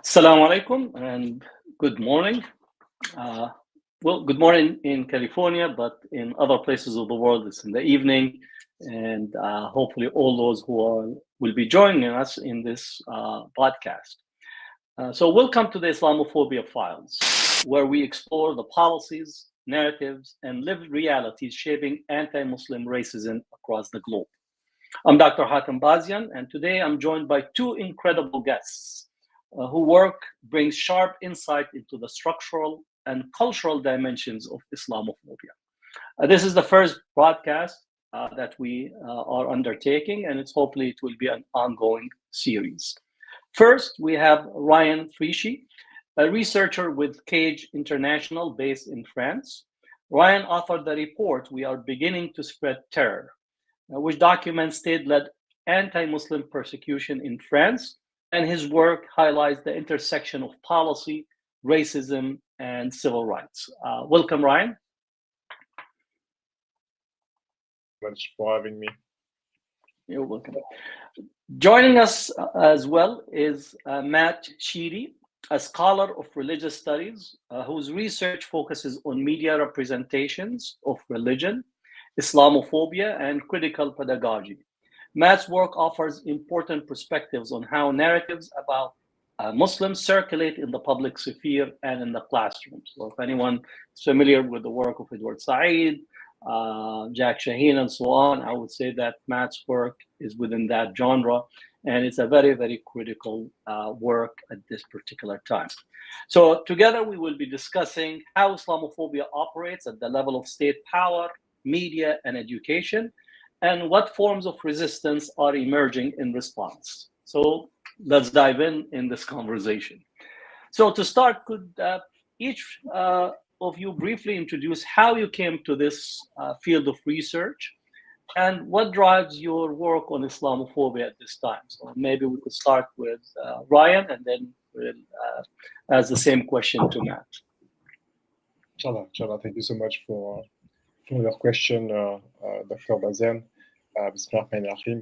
Assalamu alaikum and good morning. Good morning in California, but in other places of the world, it's in the evening. And hopefully, all those who will be joining us in this podcast. So, welcome to the Islamophobia Files, where we explore the policies, narratives, and lived realities shaping anti-Muslim racism across the globe. I'm Dr. Hatem Bazian, and today I'm joined by two incredible guests whose work brings sharp insight into the structural and cultural dimensions of Islamophobia. This is the first broadcast that we are undertaking, and hopefully it will be an ongoing series. First, we have Ryan Frischi, a researcher with Cage International based in France. Ryan authored the report, "We Are Beginning to Spread Terror," which documents state-led anti-Muslim persecution in France, and his work highlights the intersection of policy, racism, and civil rights. Welcome, Ryan. Much for having me. You're welcome. Joining us as well is Matt Sheedy, a scholar of religious studies whose research focuses on media representations of religion, Islamophobia, and critical pedagogy. Matt's work offers important perspectives on how narratives about Muslims circulate in the public sphere and in the classroom. So if anyone is familiar with the work of Edward Said, Jack Shaheen, and so on, I would say that Matt's work is within that genre, and it's a very, very critical work at this particular time. So together we will be discussing how Islamophobia operates at the level of state power, media, and education, and what forms of resistance are emerging in response. So let's dive in this conversation. So to start, could each of you briefly introduce how you came to this field of research and what drives your work on Islamophobia at this time? So maybe we could start with Ryan, and then we'll ask the same question to Matt. Inshallah, thank you so much for your question, Dr. Bazian.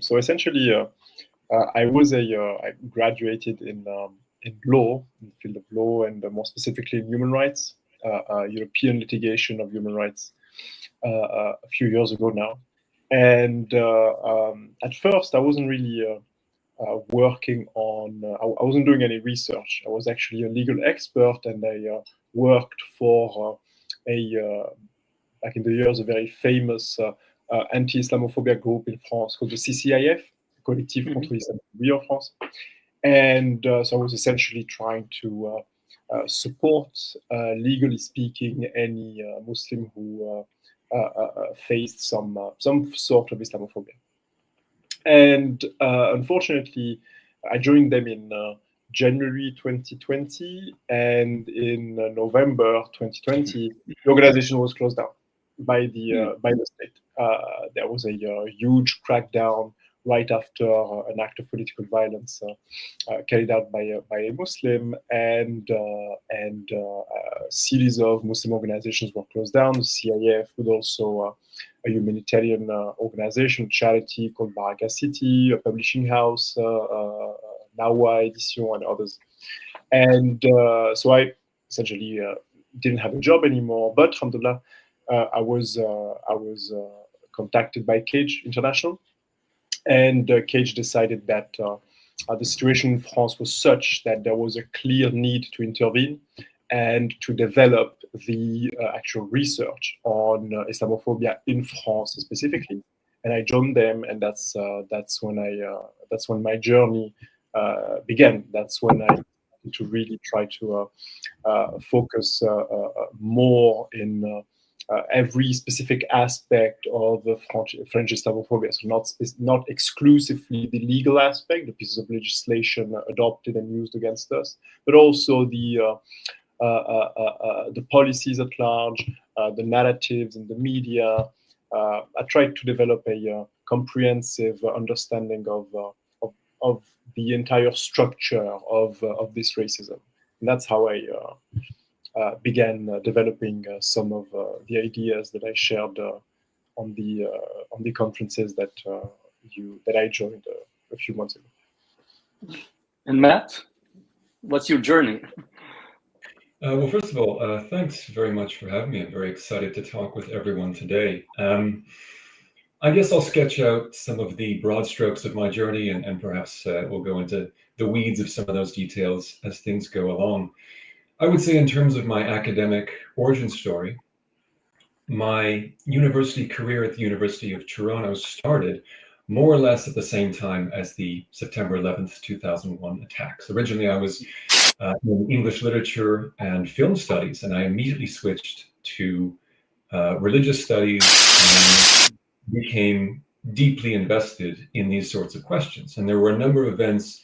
So essentially, I graduated in law, in the field of law, and more specifically in human rights, European litigation of human rights, a few years ago now. And at first, I wasn't really working on. I wasn't doing any research. I was actually a legal expert, and I worked for back in the years, a very famous anti-Islamophobia group in France called the CCIF, Collectif contre l'Islamophobie en France. And so I was essentially trying to support, legally speaking, any Muslim who faced some sort of Islamophobia. And unfortunately, I joined them in January 2020, and in November 2020, the organization was closed down by the state. There was a huge crackdown right after an act of political violence carried out by a Muslim, and a series of Muslim organizations were closed down. The CIF, but also a humanitarian organization, charity called Baraka City, a publishing house, Nawa Edition, and others. And so I essentially didn't have a job anymore, but alhamdulillah, I was contacted by Cage International, and Cage decided that the situation in France was such that there was a clear need to intervene and to develop the actual research on Islamophobia in France specifically. And I joined them, and that's when my journey began. That's when I started to really try to focus more in every specific aspect of the French Islamophobia. So not exclusively the legal aspect, the pieces of legislation adopted and used against us, but also the policies at large, the narratives in the media. I tried to develop a comprehensive understanding of the entire structure of this racism, and that's how I began developing some of the ideas that I shared on the conferences that I joined a few months ago. And Matt? What's your journey? Well, first of all, thanks very much for having me. I'm very excited to talk with everyone today. I guess I'll sketch out some of the broad strokes of my journey, and perhaps we'll go into the weeds of some of those details as things go along. I would say in terms of my academic origin story, my university career at the University of Toronto started more or less at the same time as the September 11th, 2001 attacks. Originally, I was in English literature and film studies, and I immediately switched to religious studies and became deeply invested in these sorts of questions. And there were a number of events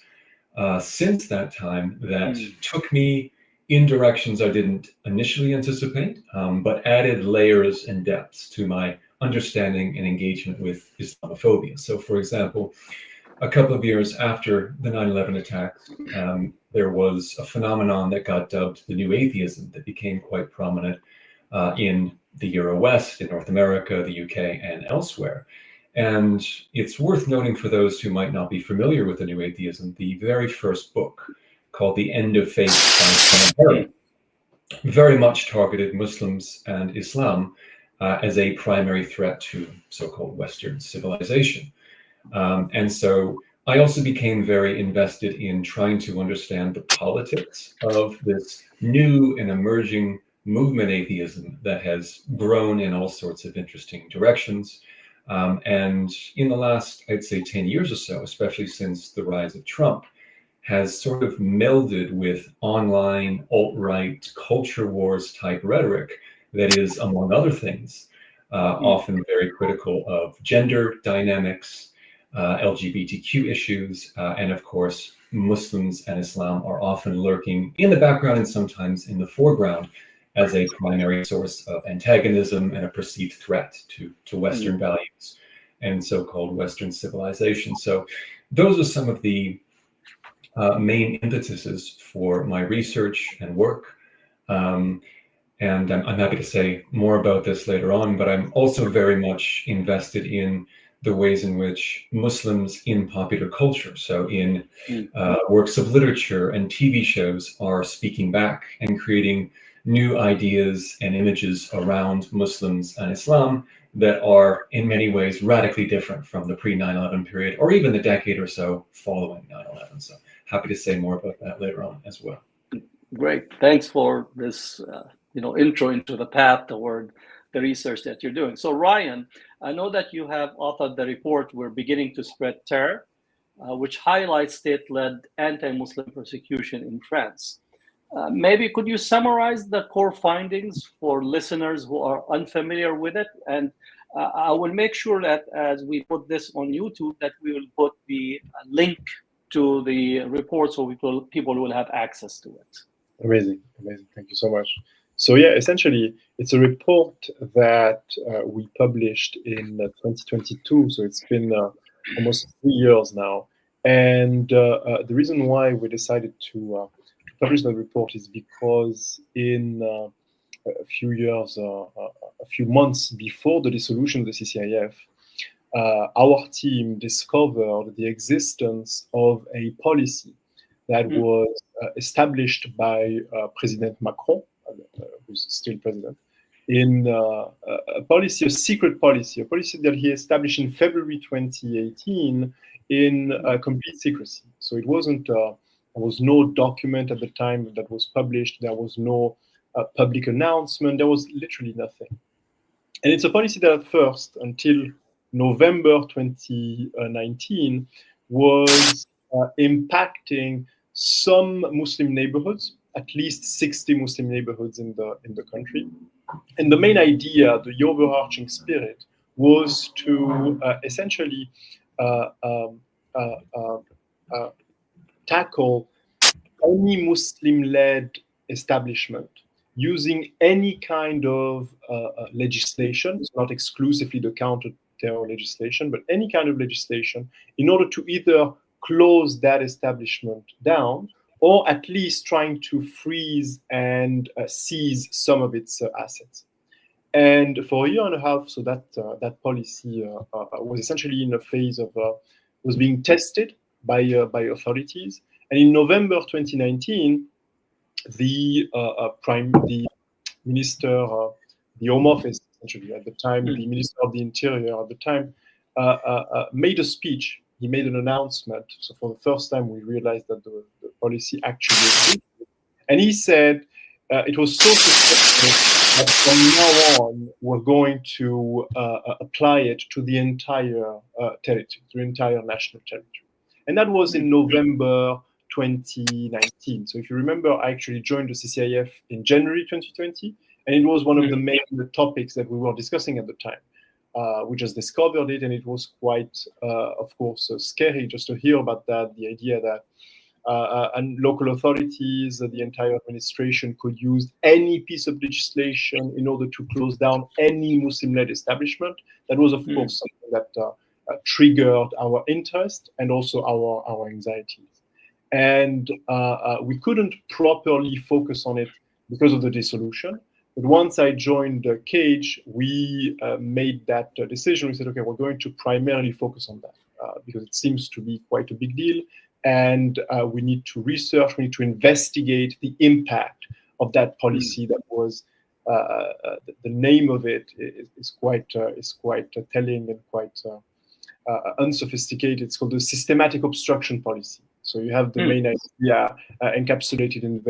since that time that took me in directions I didn't initially anticipate, but added layers and depths to my understanding and engagement with Islamophobia. So, for example, a couple of years after the 9/11 attacks, there was a phenomenon that got dubbed the New Atheism that became quite prominent in the Euro West, in North America, the UK, and elsewhere. And it's worth noting for those who might not be familiar with the New Atheism, the very first book, called The End of Faith by Candid, very much targeted Muslims and Islam as a primary threat to so-called Western civilization. And so I also became very invested in trying to understand the politics of this new and emerging movement atheism that has grown in all sorts of interesting directions. And in the last, I'd say, 10 years or so, especially since the rise of Trump, has sort of melded with online alt-right culture wars type rhetoric that is, among other things, often very critical of gender dynamics, LGBTQ issues, and of course, Muslims and Islam are often lurking in the background and sometimes in the foreground as a primary source of antagonism and a perceived threat to Western values and so-called Western civilization. So those are some of the main impetuses for my research and work. And I'm happy to say more about this later on, but I'm also very much invested in the ways in which Muslims in popular culture, so in works of literature and TV shows, are speaking back and creating new ideas and images around Muslims and Islam that are in many ways radically different from the pre-9/11 period, or even the decade or so following 9/11. So happy to say more about that later on as well. Great, thanks for this intro into the path toward the research that you're doing. So Ryan, I know that you have authored the report "We're Beginning to Spread Terror," which highlights state-led anti-Muslim persecution in France. Maybe could you summarize the core findings for listeners who are unfamiliar with it? And I will make sure that as we put this on YouTube, that we will put the link to the report so people will have access to it. Amazing. Thank you so much. So yeah, essentially, it's a report that we published in 2022. So it's been almost 3 years now. And the reason why we decided to publish that report is because in a few months before the dissolution of the CCIF, our team discovered the existence of a policy that was established by President Macron, who's still president, in a policy, a secret policy, a policy that he established in February 2018 in complete secrecy. So it wasn't, there was no document at the time that was published, there was no public announcement, there was literally nothing. And it's a policy that at first, until November 2019, was impacting some Muslim neighborhoods, at least 60 Muslim neighborhoods in the country. And the main idea, the overarching spirit, was to essentially tackle any Muslim-led establishment using any kind of legislation, so not exclusively the counter-terror legislation, but any kind of legislation, in order to either close that establishment down, or at least trying to freeze and seize some of its assets. And for a year and a half, so that policy was essentially in a phase of was being tested by authorities, And in November 2019, the minister, the Home Office, essentially at the time, the Minister of the Interior at the time, made a speech. He made an announcement. So for the first time, we realized that the policy actually existed. And he said it was so successful that from now on, we're going to apply it to the entire territory, to the entire national territory. And that was in November 2019. So if you remember, I actually joined the CCIF in January 2020, and it was one of the main topics that we were discussing at the time. We just discovered it, and it was quite, of course, scary just to hear about that, the idea that and local authorities, the entire administration could use any piece of legislation in order to close down any Muslim-led establishment. That was, of course, something that triggered our interest and also our anxieties. And we couldn't properly focus on it because of the dissolution. But once I joined Cage, we made that decision. We said, okay, we're going to primarily focus on that because it seems to be quite a big deal. And we need to research, we need to investigate the impact of that policy that was, the name of it is quite telling and quite unsophisticated. It's called the systematic obstruction policy. So you have the main idea encapsulated in the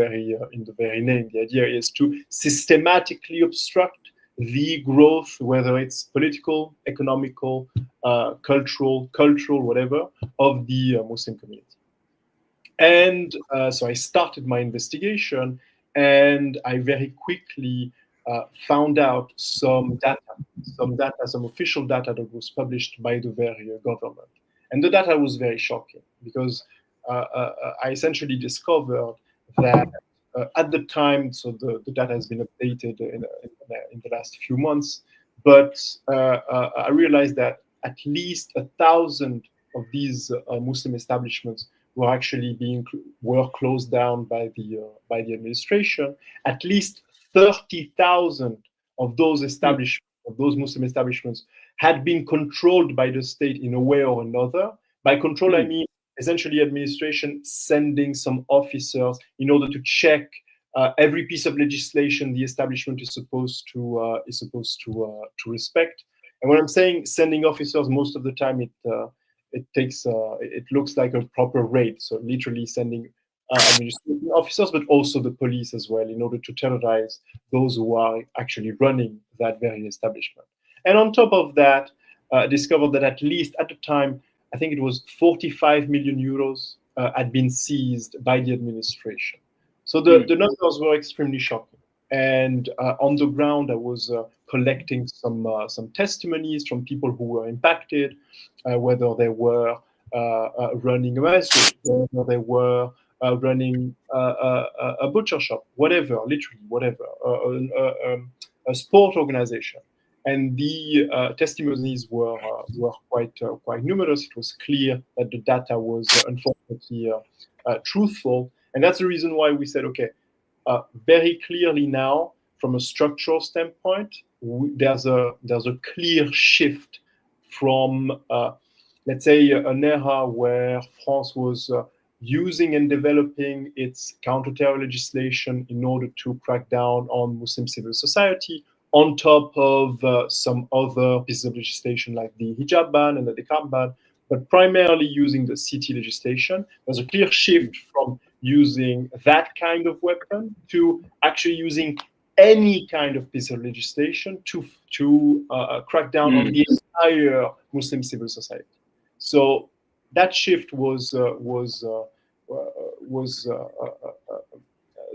very name. The idea is to systematically obstruct the growth, whether it's political, economical, cultural, whatever, of the Muslim community. And so I started my investigation, and I very quickly found out some official data that was published by the very government. And the data was very shocking because I essentially discovered that at the time, so the data has been updated in the last few months, but I realized that at least 1,000 of these Muslim establishments were actually were closed down by the administration. At least 30,000 of those establishments, of those Muslim establishments, had been controlled by the state in a way or another. By control, I mean essentially administration sending some officers in order to check every piece of legislation the establishment is supposed to respect. And when I'm saying sending officers, most of the time it looks like a proper raid. So literally sending administrative officers, but also the police as well, in order to terrorize those who are actually running that very establishment. And on top of that, discovered that at least at the time, I think it was 45 million euros had been seized by the administration. So the numbers were extremely shocking. And on the ground, I was collecting some testimonies from people who were impacted, whether they were running a masjid, whether they were running a butcher shop, whatever, literally whatever, a sport organization. And the testimonies were quite numerous. It was clear that the data was unfortunately truthful, and that's the reason why we said, okay, very clearly now, from a structural standpoint, there's a clear shift from, let's say, an era where France was using and developing its counter-terror legislation in order to crack down on Muslim civil society, on top of some other pieces of legislation like the hijab ban and the niqab ban, but primarily using the city legislation. There's a clear shift from using that kind of weapon to actually using any kind of piece of legislation to crack down on the entire Muslim civil society. So that shift was the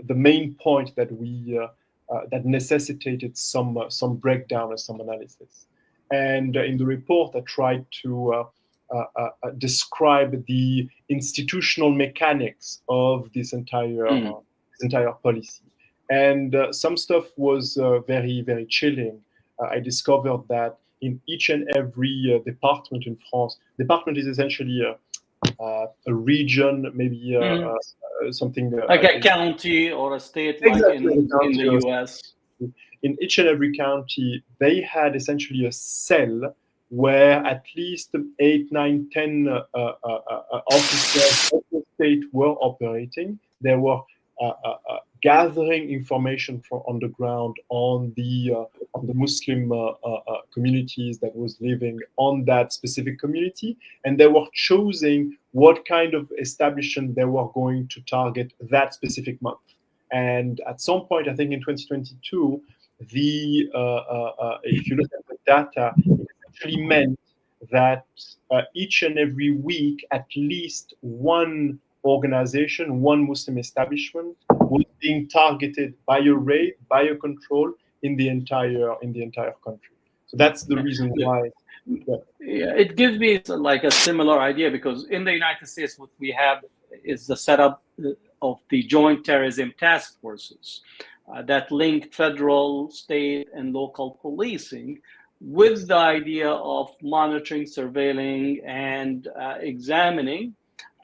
main point that we that necessitated some breakdown and some analysis. And in the report, I tried to describe the institutional mechanics of this entire policy. And some stuff was very, very chilling. I discovered that in each and every department in France, department is essentially a region, maybe something like a county or a state, exactly, like in the US. In each and every county, they had essentially a cell where at least 8, 9, 10 officers of the state were operating. They were gathering information from on the ground on the Muslim communities that was living on that specific community, and they were choosing what kind of establishment they were going to target that specific month. And at some point, I think in 2022, if you look at the data, it actually meant that each and every week, at least one organization, one Muslim establishment was being targeted by a raid, by a control in the entire country. So that's the reason why. Yeah, it gives me like a similar idea, because in the United States, what we have is the setup of the joint terrorism task forces that link federal, state, and local policing with the idea of monitoring, surveilling, and examining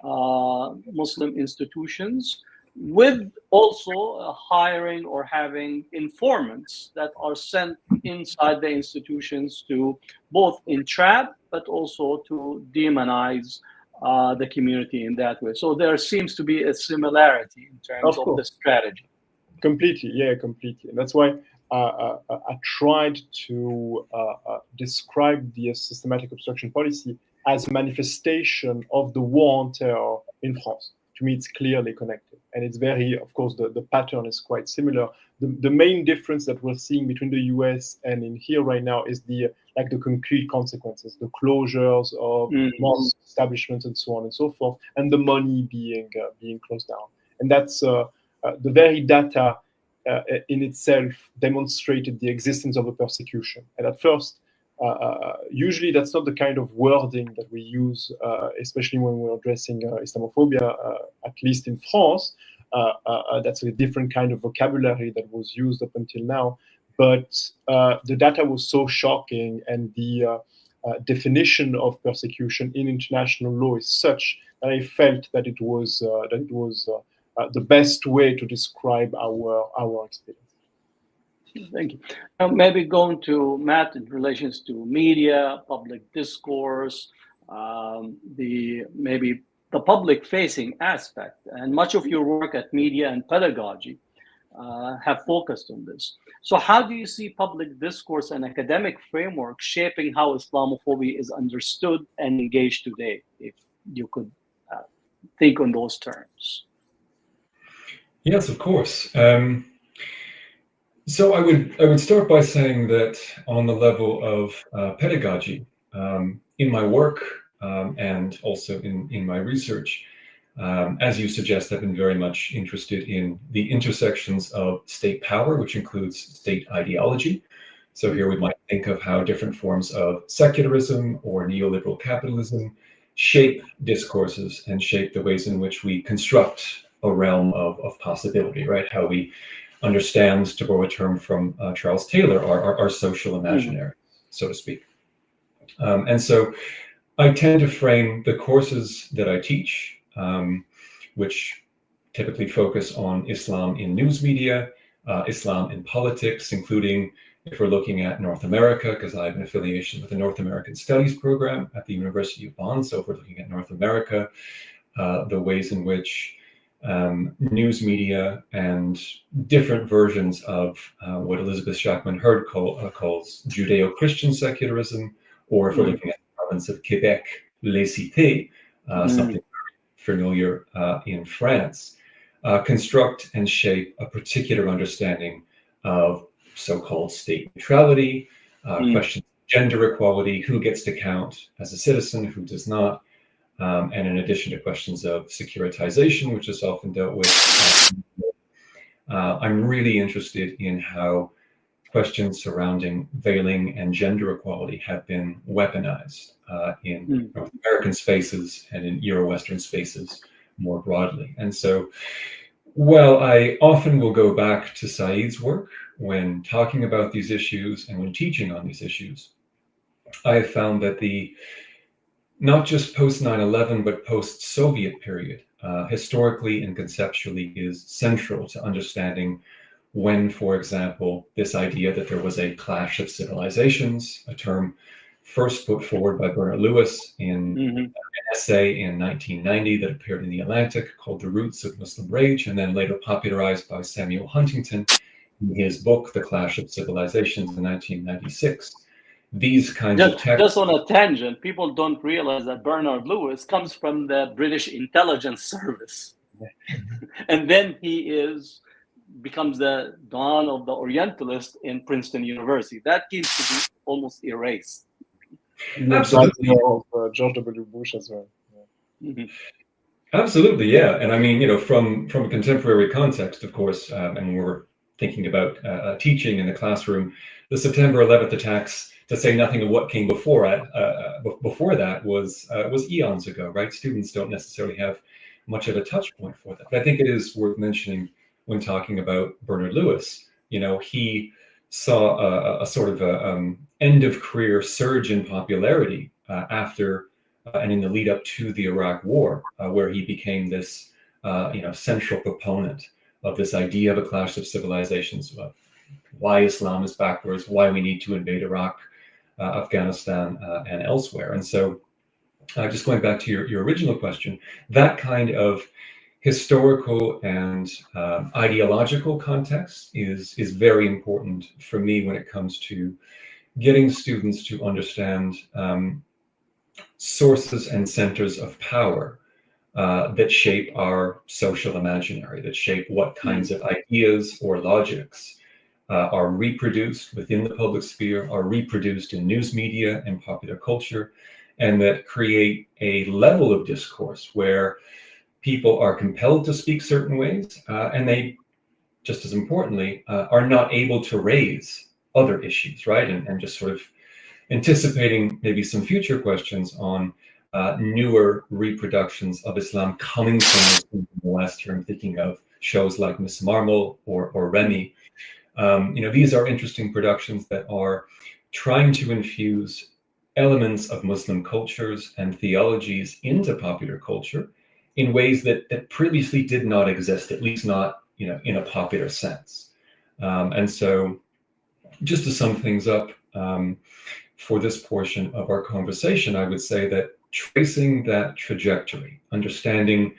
Muslim institutions, with also hiring or having informants that are sent inside the institutions to both entrap but also to demonize the community in that way. So there seems to be a similarity in terms of the strategy. Completely, yeah, completely. And that's why I tried to describe the systematic obstruction policy as a manifestation of the war on terror in France. To me, it's clearly connected. And it's very, of course, the pattern is quite similar. The main difference that we're seeing between the US and in here right now is the concrete consequences, the closures of mosque establishments and so on and so forth, and the money being closed down. And that's the very data in itself demonstrated the existence of a persecution. And at first, usually that's not the kind of wording that we use, especially when we're addressing Islamophobia, at least in France. That's a different kind of vocabulary that was used up until now. But the data was so shocking, and the definition of persecution in international law is such that I felt that it was the best way to describe our experience. Thank you. Now, maybe going to Matt in relations to media, public discourse, the public-facing aspect, and much of your work at media and pedagogy have focused on this. So how do you see public discourse and academic framework shaping how Islamophobia is understood and engaged today, if you could think on those terms? Yes, of course. So I would start by saying that on the level of pedagogy, in my work and also in my research, as you suggest, I've been very much interested in the intersections of state power, which includes state ideology. So here we might think of how different forms of secularism or neoliberal capitalism shape discourses and shape the ways in which we construct a realm of possibility, right? How we understand, to borrow a term from Charles Taylor, our social imaginary, so to speak. And so I tend to frame the courses that I teach, which typically focus on Islam in news media, Islam in politics, including, if we're looking at North America, because I have an affiliation with the North American Studies program at the University of Bonn. So if we're looking at North America, the ways in which news media and different versions of what Elizabeth Schachman Hurd calls Judeo-Christian secularism, or if we're looking at the province of Quebec, laïcité, something familiar in France, construct and shape a particular understanding of so-called state neutrality, questions of gender equality, who gets to count as a citizen, who does not, and in addition to questions of securitization, which is often dealt with. I'm really interested in how questions surrounding veiling and gender equality have been weaponized in North American spaces and in Euro-Western spaces more broadly. And so, while I often will go back to Saeed's work when talking about these issues and when teaching on these issues, I have found that the not just post 9/11, but post-Soviet period, historically and conceptually, is central to understanding when, for example, this idea that there was a clash of civilizations, a term first put forward by Bernard Lewis in Mm-hmm. an essay in 1990 that appeared in The Atlantic called The Roots of Muslim Rage, and then later popularized by Samuel Huntington in his book, The Clash of Civilizations in 1996. These kinds of texts. Just on a tangent, people don't realize that Bernard Lewis comes from the British Intelligence Service. And then he becomes the Don of the Orientalist in Princeton University. That seems to be almost erased. Absolutely. Of George W. Bush as well. Mm-hmm. Absolutely, yeah. And I mean, from a contemporary context, of course, and we're thinking about teaching in the classroom, the September 11th attacks, to say nothing of what came before that, was eons ago, right? Students don't necessarily have much of a touch point for that. But I think it is worth mentioning when talking about Bernard Lewis. He saw a sort of end of career surge in popularity after and in the lead up to the Iraq War, where he became this central proponent of this idea of a clash of civilizations, about why Islam is backwards, why we need to invade Iraq, Afghanistan, and elsewhere. And so, just going back to your original question, that kind of historical and ideological context is very important for me when it comes to getting students to understand sources and centers of power that shape our social imaginary, that shape what kinds of ideas or logics are reproduced within the public sphere, are reproduced in news media and popular culture, and that create a level of discourse where people are compelled to speak certain ways, and they, just as importantly, are not able to raise other issues, right? And just sort of anticipating maybe some future questions on newer reproductions of Islam coming from the West. Here I'm thinking of shows like Miss Marvel or Remy. These are interesting productions that are trying to infuse elements of Muslim cultures and theologies into popular culture in ways that previously did not exist, at least not in a popular sense. And so, just to sum things up for this portion of our conversation, I would say that tracing that trajectory, understanding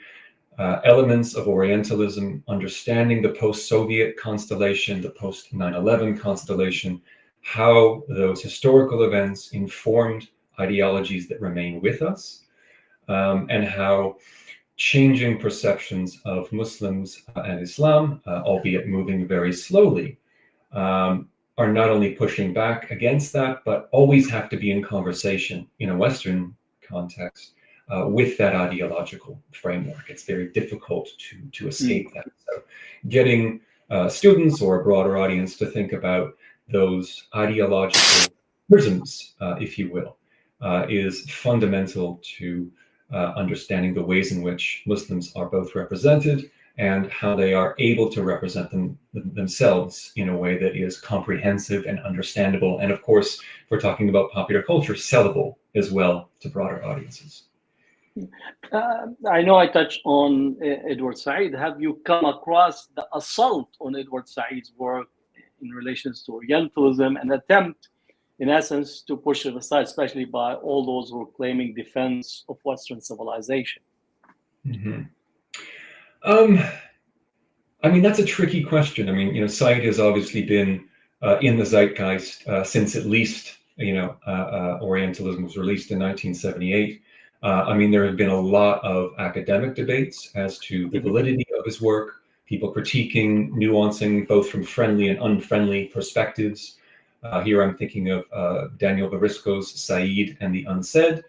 elements of Orientalism, understanding the post-Soviet constellation, the post-9/11 constellation, how those historical events informed ideologies that remain with us, and how changing perceptions of Muslims and Islam, albeit moving very slowly, are not only pushing back against that, but always have to be in conversation in a Western context with that ideological framework. It's very difficult to escape that. So getting students or a broader audience to think about those ideological prisms, if you will, is fundamental to understanding the ways in which Muslims are both represented and how they are able to represent themselves in a way that is comprehensive and understandable. And of course, if we're talking about popular culture, sellable as well to broader audiences. I know I touched on Edward Said. Have you come across the assault on Edward Said's work in relation to Orientalism, an attempt, in essence, to push it aside, especially by all those who are claiming defense of Western civilization? Mm-hmm. I mean, that's a tricky question. I mean, Said has obviously been in the zeitgeist since at least, Orientalism was released in 1978. I mean, there have been a lot of academic debates as to the validity of his work, people critiquing, nuancing both from friendly and unfriendly perspectives. Here I'm thinking of Daniel Barisco's Said and the Unsaid,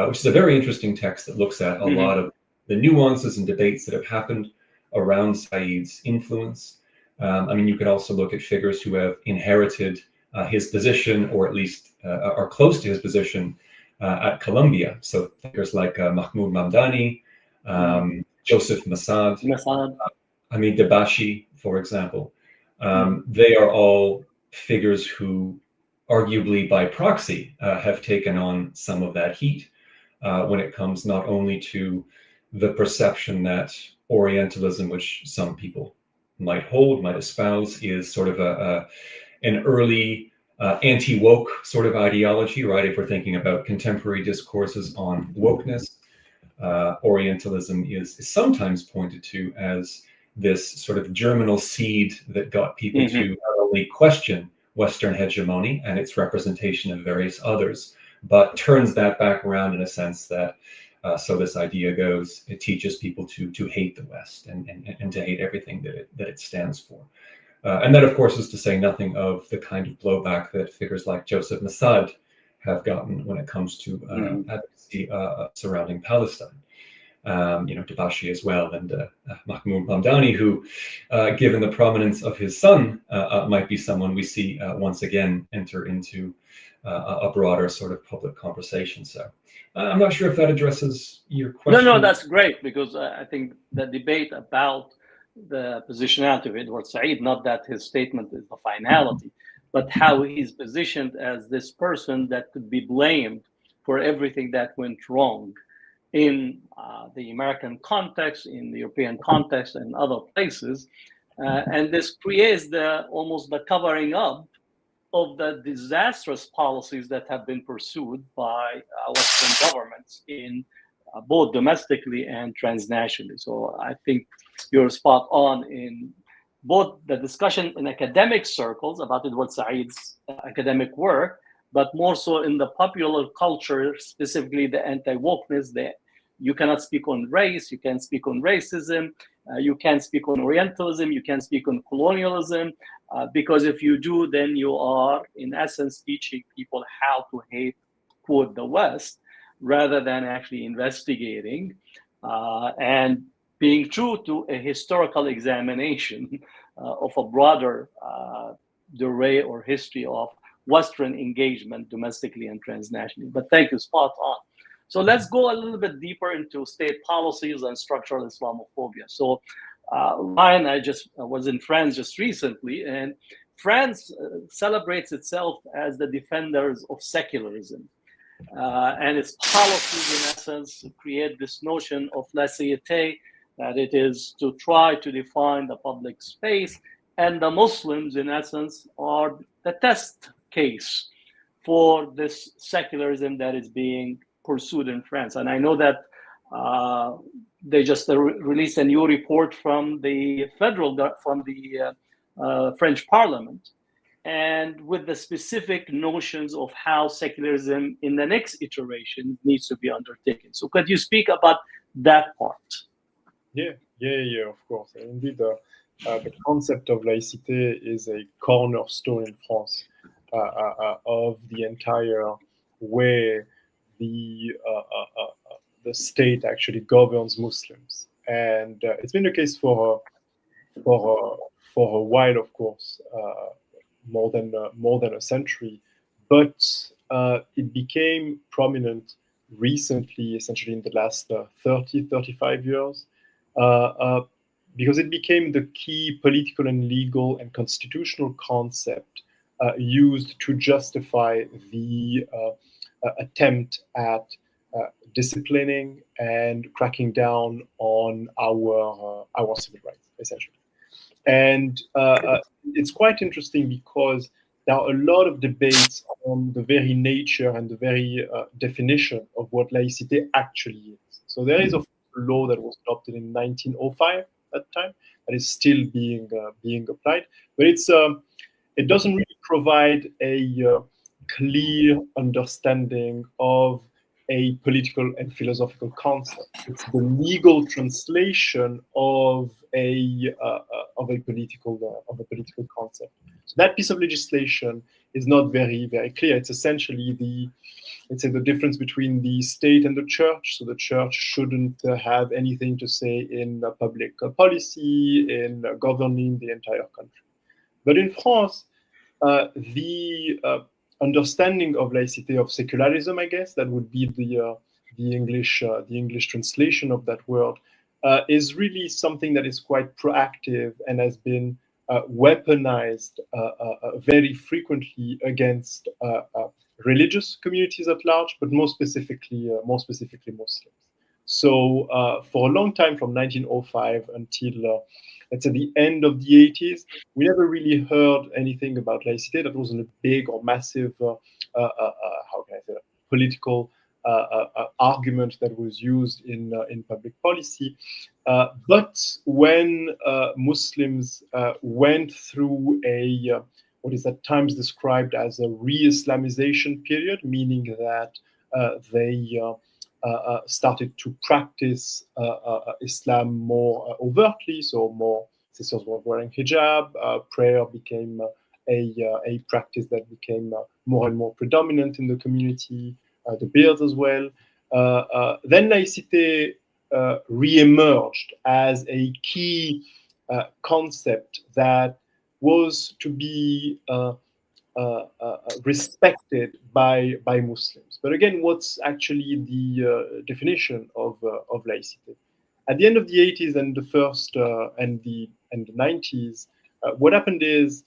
which is a very interesting text that looks at a lot of the nuances and debates that have happened around Said's influence. I mean, you could also look at figures who have inherited his position, or at least are close to his position at Columbia. So figures like Mahmoud Mamdani, Joseph Massad, Hamid Dabashi, for example. They are all figures who, arguably by proxy, have taken on some of that heat when it comes not only to the perception that Orientalism, which some people might espouse, is sort of an early anti-woke sort of ideology, right? If we're thinking about contemporary discourses on wokeness, Orientalism is sometimes pointed to as this sort of germinal seed that got people to not only question Western hegemony and its representation of various others, but turns that back around in a sense that, so this idea goes, it teaches people to hate the West and to hate everything that it stands for. And that, of course, is to say nothing of the kind of blowback that figures like Joseph Massad have gotten when it comes to advocacy surrounding Palestine. Tabashi as well, and Mahmoud Mamdani, who, given the prominence of his son, might be someone we see once again enter into a broader sort of public conversation. So I'm not sure if that addresses your question. No, that's great, because I think the debate about the positionality of Edward Said, not that his statement is the finality, but how he's positioned as this person that could be blamed for everything that went wrong in the American context, in the European context, and other places. And this creates almost the covering up of the disastrous policies that have been pursued by Western governments in both domestically and transnationally. So I think you're spot on in both the discussion in academic circles about Edward Said's academic work, but more so in the popular culture, specifically the anti-wokeness. You cannot speak on race, you can't speak on racism, you can't speak on Orientalism, you can't speak on colonialism, because if you do, then you are, in essence, teaching people how to hate, quote, the West, rather than actually investigating and being true to a historical examination of a broader array or history of Western engagement domestically and transnationally. But thank you, spot on. So let's go a little bit deeper into state policies and structural Islamophobia. So Ryan, I was in France just recently, and France celebrates itself as the defenders of secularism. And its policies, in essence, create this notion of laïcité, that it is to try to define the public space. And the Muslims, in essence, are the test case for this secularism that is being pursued in France. And I know that they just released a new report from the French Parliament, and with the specific notions of how secularism in the next iteration needs to be undertaken. So could you speak about that part? Yeah, of course. And indeed, the concept of laïcité is a cornerstone in France of the entire way the state actually governs Muslims, and it's been the case for a while, of course, more than a century. But it became prominent recently, essentially in the last 35 years, because it became the key political and legal and constitutional concept used to justify the attempt at disciplining and cracking down on our civil rights, essentially. And it's quite interesting because there are a lot of debates on the very nature and the very definition of what laïcité actually is. So there is a law that was adopted in 1905 at the time that is still being applied, but it doesn't really provide a clear understanding of a political and philosophical concept. It's the legal translation of a political concept. So that piece of legislation is not very, very clear. It's essentially the difference between the state and the church. So the church shouldn't have anything to say in public policy, in governing the entire country. But in France, the understanding of laïcité, of secularism, I guess that would be the English translation of that word, is really something that is quite proactive and has been weaponized very frequently against religious communities at large, but more specifically Muslims. So for a long time, from 1905 until let's say, the end of the 80s, we never really heard anything about laïcité. That wasn't a big or massive, how can I say that, political argument that was used in public policy. But when Muslims went through what is at times described as a re-Islamization period, meaning that they started to practice Islam more overtly, so more sisters were wearing hijab, prayer became a practice that became more and more predominant in the community, the beard as well. Then laïcité re-emerged as a key concept that was to be respected by Muslims. But again, what's actually the definition of laïcité? At the end of the 80s and the first and the 90s, what happened is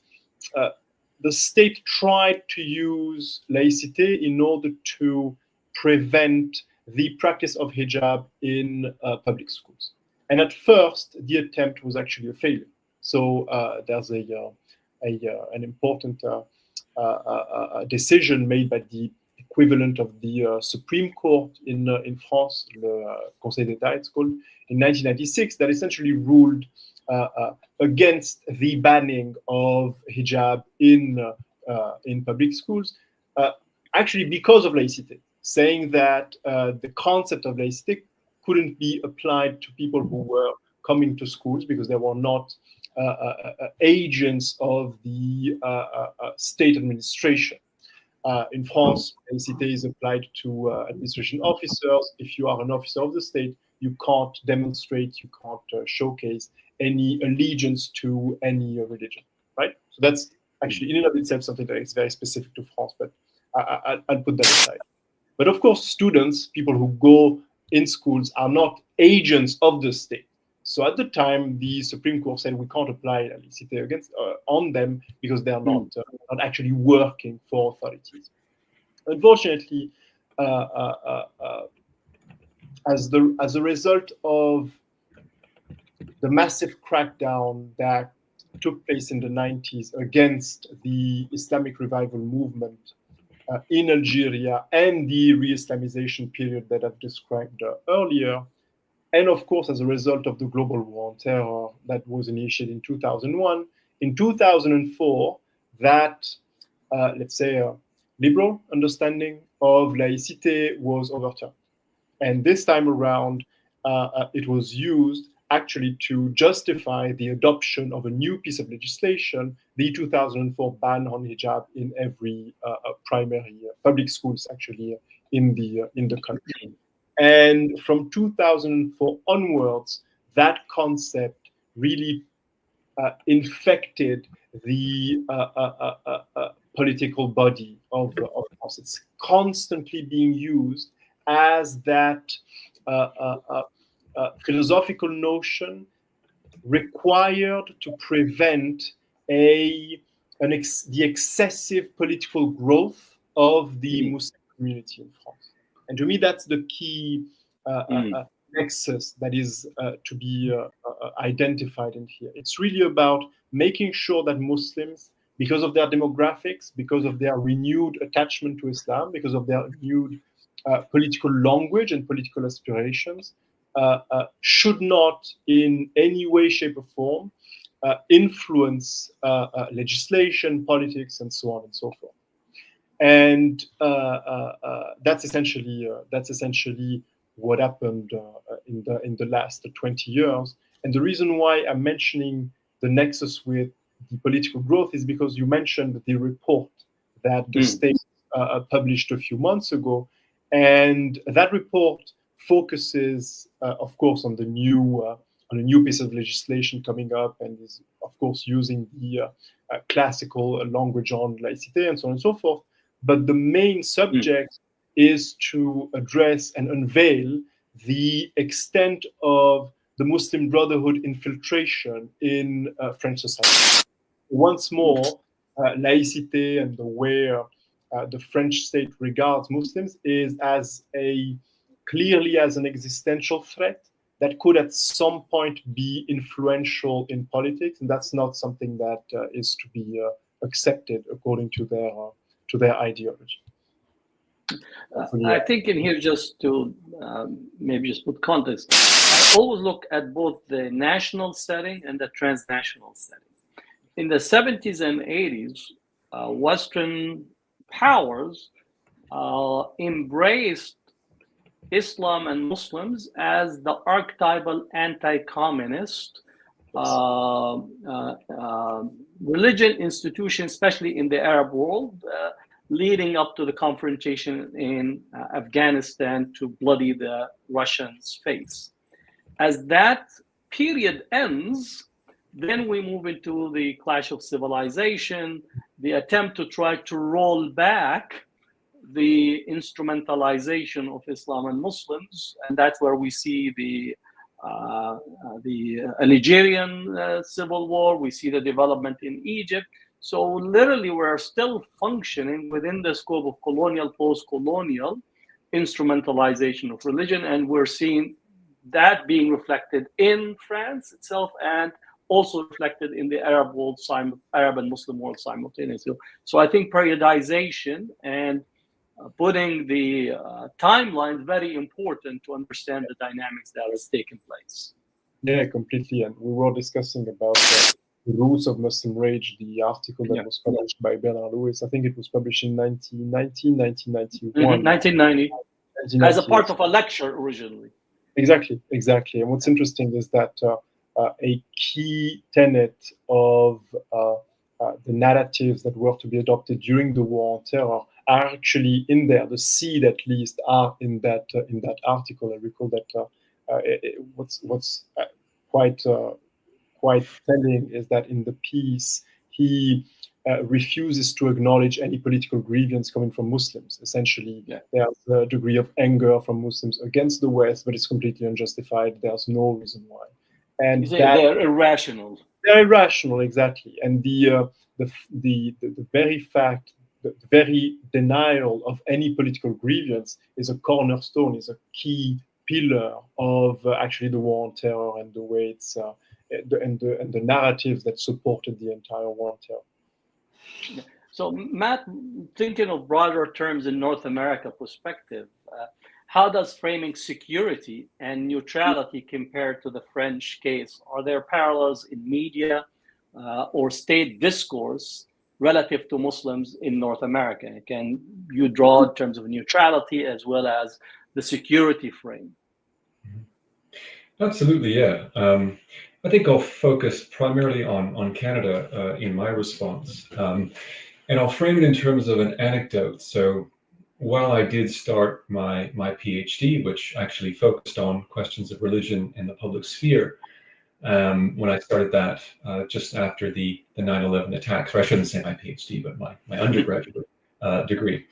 the state tried to use laïcité in order to prevent the practice of hijab in public schools. And at first, the attempt was actually a failure. So there's an important decision made by the equivalent of the Supreme Court in France, le Conseil d'État it's called, in 1996, that essentially ruled against the banning of hijab in public schools, actually because of laïcité, saying that the concept of laïcité couldn't be applied to people who were coming to schools because they were not agents of the state administration. In France, laïcité is applied to administration officers. If you are an officer of the state, you can't demonstrate, you can't showcase any allegiance to any religion, right? So that's actually in and of itself something that is very specific to France, but I'll put that aside. But of course, students, people who go in schools, are not agents of the state. So at the time, the Supreme Court said we can't apply laïcité against on them because they are not actually working for authorities. Unfortunately, as a result of the massive crackdown that took place in the 90s against the Islamic revival movement in Algeria and the re-Islamization period that I've described earlier, and of course, as a result of the global war on terror that was initiated in 2001, in 2004, that, let's say, liberal understanding of laïcité was overturned. And this time around, it was used actually to justify the adoption of a new piece of legislation, the 2004 ban on hijab in every primary public schools, actually, in the country. And from 2004 onwards, that concept really infected the political body of France. It's constantly being used as that philosophical notion required to prevent the excessive political growth of the Muslim community in France. And to me, that's the key nexus that is to be identified in here. It's really about making sure that Muslims, because of their demographics, because of their renewed attachment to Islam, because of their renewed political language and political aspirations, should not in any way, shape, or form influence legislation, politics, and so on and so forth. And that's essentially what happened in the last 20 years. And the reason why I'm mentioning the nexus with the political growth is because you mentioned the report that the state published a few months ago, and that report focuses, of course, on a new piece of legislation coming up, and is, of course, using the classical language on laïcité and so on and so forth. But the main subject is to address and unveil the extent of the Muslim Brotherhood infiltration in French society. Once more, laïcité and the way the French state regards Muslims is clearly as an existential threat that could at some point be influential in politics, and that's not something that is to be accepted according to their ideology. I think in here, just to maybe just put context, I always look at both the national setting and the transnational setting. In the 70s and 80s, Western powers embraced Islam and Muslims as the archetypal anti-communist religion institution, especially in the Arab world, leading up to the confrontation in Afghanistan to bloody the Russians' face. As that period ends, then we move into the clash of civilization, the attempt to try to roll back the instrumentalization of Islam and Muslims, and that's where we see the Algerian civil war. We see the development in Egypt. So literally, we're still functioning within the scope of colonial, post-colonial instrumentalization of religion, and we're seeing that being reflected in France itself and also reflected in the Arab world, Arab and Muslim world simultaneously. So I think periodization and putting the timeline is very important to understand the dynamics that has taken place. Yeah, completely. And we were discussing about the roots of Muslim rage, the article that was published by Bernard Lewis. I think it was published in 1990, 1991. 1990, as a part of a lecture originally. Exactly. And what's interesting is that a key tenet of the narratives that were to be adopted during the war on terror are actually in there. The seed, at least, are in that article. I recall that what's quite telling is that in the piece he refuses to acknowledge any political grievance coming from Muslims. Essentially, there's a degree of anger from Muslims against the West, but it's completely unjustified. There's no reason why. And they're irrational. They're irrational, exactly. And the very fact, the very denial of any political grievance is a cornerstone, is a key pillar of actually the war on terror and the way it's and the narratives that supported the entire war on terror. So, Matt, thinking of broader terms in North America perspective, how does framing security and neutrality compare to the French case? Are there parallels in media or state discourse relative to Muslims in North America? Can you draw in terms of neutrality as well as the security frame? Absolutely, yeah. I think I'll focus primarily on Canada in my response. And I'll frame it in terms of an anecdote. So while I did start my PhD, which actually focused on questions of religion in the public sphere, when I started that just after the 9/11 attacks, or I shouldn't say my PhD, but my undergraduate degree,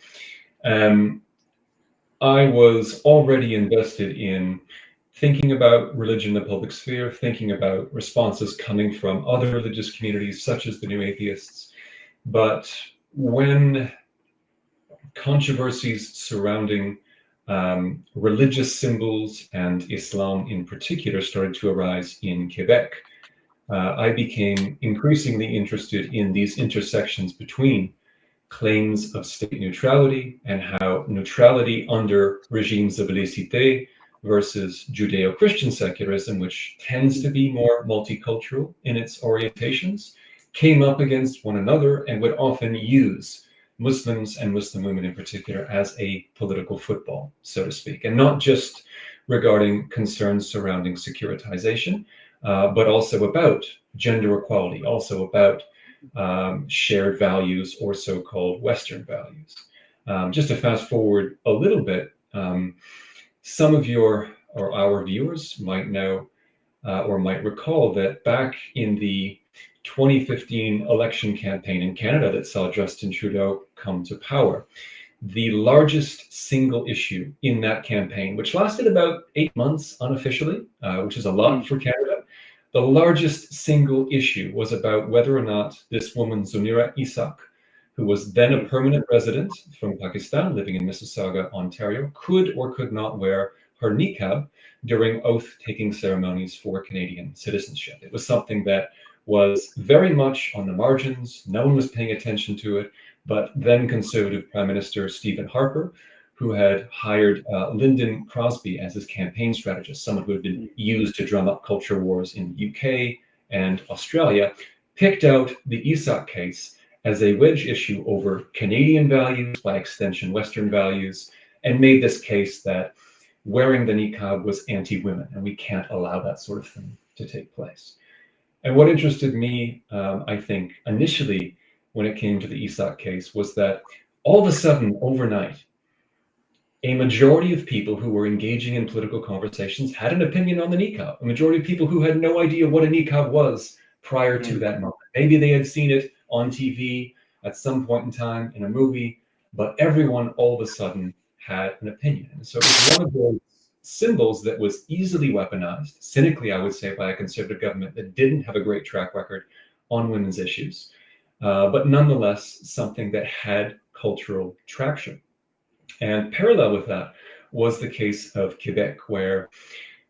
I was already invested in thinking about religion in the public sphere, thinking about responses coming from other religious communities, such as the New Atheists. But when controversies surrounding religious symbols and Islam in particular started to arise in Quebec, I became increasingly interested in these intersections between claims of state neutrality and how neutrality under regimes of laïcité versus Judeo-Christian secularism, which tends to be more multicultural in its orientations, came up against one another and would often use Muslims and Muslim women in particular as a political football, so to speak, and not just regarding concerns surrounding securitization, but also about gender equality, also about shared values or so-called Western values. Just to fast forward a little bit, some of your or our viewers might know or might recall that back in the 2015 election campaign in Canada that saw Justin Trudeau come to power, the largest single issue in that campaign, which lasted about 8 months unofficially, which is a lot for Canada, the largest single issue was about whether or not this woman, Zunira Ishaq, who was then a permanent resident from Pakistan living in Mississauga, Ontario, could or could not wear her niqab during oath-taking ceremonies for Canadian citizenship. It was something that was very much on the margins. No one was paying attention to it, but then Conservative Prime Minister Stephen Harper, who had hired Lyndon Crosby as his campaign strategist, someone who had been used to drum up culture wars in the UK and Australia, picked out the Isaak case as a wedge issue over Canadian values, by extension Western values, and made this case that wearing the niqab was anti-women, and we can't allow that sort of thing to take place. And what interested me, I think, initially when it came to the Isaak case was that all of a sudden, overnight, a majority of people who were engaging in political conversations had an opinion on the niqab. A majority of people who had no idea what a niqab was prior to that moment. Maybe they had seen it on TV at some point in time in a movie, but everyone all of a sudden had an opinion. And so it was one of those symbols that was easily weaponized, cynically, I would say, by a conservative government that didn't have a great track record on women's issues, but nonetheless, something that had cultural traction. And parallel with that was the case of Quebec, where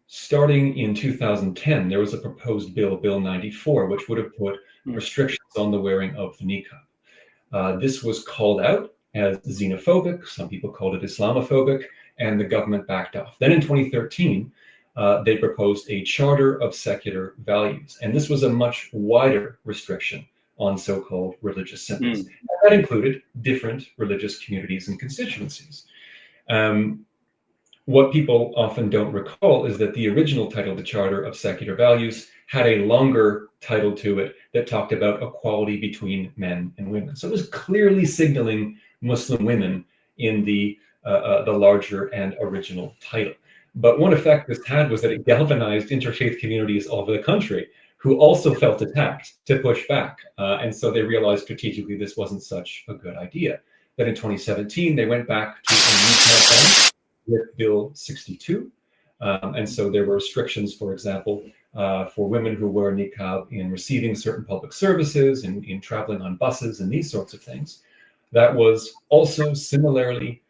starting in 2010, there was a proposed bill, Bill 94, which would have put restrictions on the wearing of the niqab. This was called out as xenophobic. Some people called it Islamophobic, and the government backed off. Then in 2013, they proposed a charter of secular values. And this was a much wider restriction on so-called religious symbols. And that included different religious communities and constituencies. What people often don't recall is that the original title, the Charter of Secular Values, had a longer title to it that talked about equality between men and women. So it was clearly signaling Muslim women in the larger and original title. But one effect this had was that it galvanized interfaith communities all over the country who also felt attacked to push back. And so they realized strategically this wasn't such a good idea. Then in 2017, they went back to a new campaign with Bill 62. And so there were restrictions, for example, for women who wear niqab in receiving certain public services, in traveling on buses and these sorts of things. That was also similarly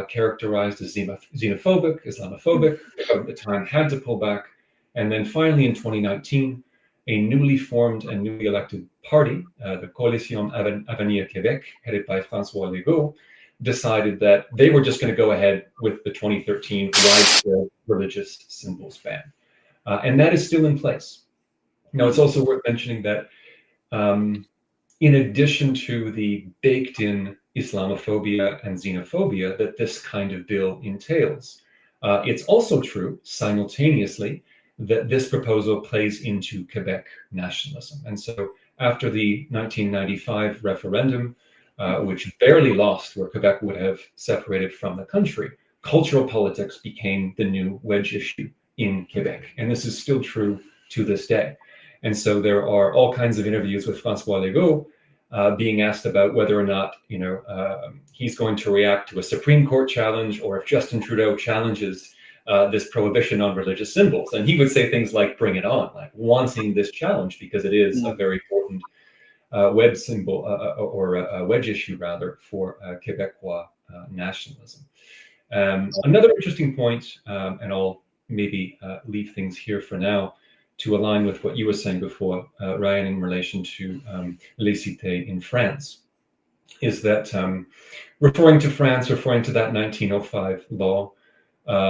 characterized as xenophobic, Islamophobic. The government at the time had to pull back. And then finally in 2019, a newly formed and newly elected party, the Coalition Avenir Québec, headed by François Legault, decided that they were just going to go ahead with the 2013 widespread religious symbols ban. And that is still in place. Now, it's also worth mentioning that in addition to the baked-in Islamophobia and xenophobia that this kind of bill entails, it's also true, simultaneously, that this proposal plays into Quebec nationalism. And so after the 1995 referendum, which barely lost, where Quebec would have separated from the country, cultural politics became the new wedge issue in Quebec. And this is still true to this day. And so there are all kinds of interviews with François Legault being asked about whether or not, he's going to react to a Supreme Court challenge, or if Justin Trudeau challenges this prohibition on religious symbols. And he would say things like, bring it on, like wanting this challenge because it is a very important web symbol or a wedge issue rather for Quebecois nationalism. Another interesting point, and I'll maybe leave things here for now to align with what you were saying before, Ryan, in relation to laïcité in France, is that referring to France, referring to that 1905 law,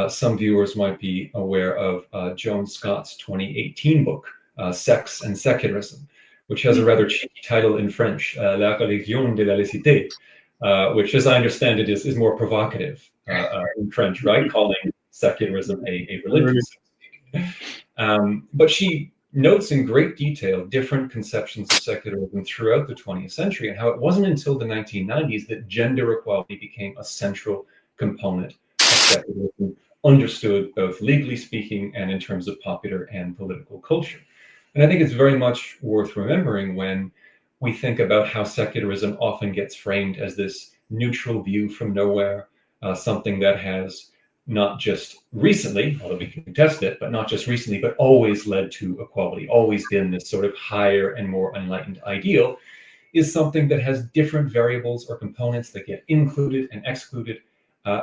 some viewers might be aware of Joan Scott's 2018 book, Sex and Secularism, which has a rather cheeky title in French, La religion de la laïcité, which, as I understand it, is more provocative in French, right? Calling secularism a religion. But she notes in great detail different conceptions of secularism throughout the 20th century, and how it wasn't until the 1990s that gender equality became a central component of secularism, understood both legally speaking and in terms of popular and political culture. And I think it's very much worth remembering when we think about how secularism often gets framed as this neutral view from nowhere, something that has not just recently, although we can contest it, but not just recently, but always led to equality, always been this sort of higher and more enlightened ideal, is something that has different variables or components that get included and excluded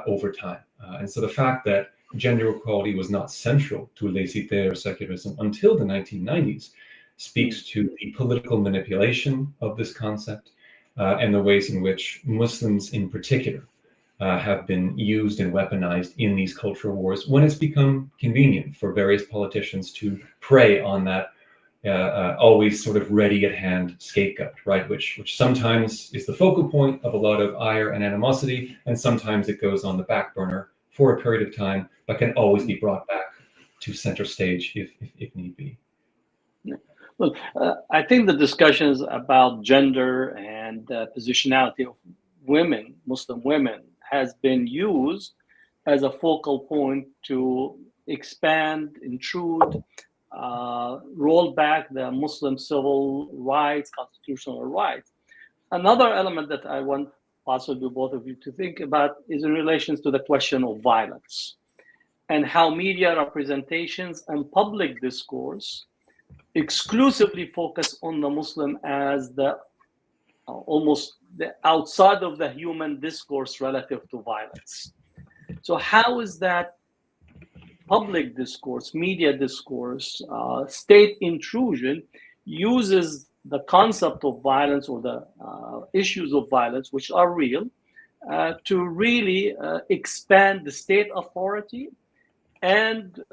over time. And so the fact that gender equality was not central to laissez-faire secularism until the 1990s, speaks to the political manipulation of this concept and the ways in which Muslims in particular have been used and weaponized in these cultural wars when it's become convenient for various politicians to prey on that always sort of ready at hand scapegoat, right? Which sometimes is the focal point of a lot of ire and animosity, and sometimes it goes on the back burner for a period of time, but can always be brought back to center stage if need be. Well, I think the discussions about gender and positionality of women, Muslim women, has been used as a focal point to expand, intrude, roll back the Muslim civil rights, constitutional rights. Another element that I want possibly both of you to think about is in relation to the question of violence and how media representations and public discourse exclusively focus on the Muslim as the almost the outside of the human discourse relative to violence. So how is that public discourse, media discourse, state intrusion uses the concept of violence or the issues of violence, which are real, to really expand the state authority and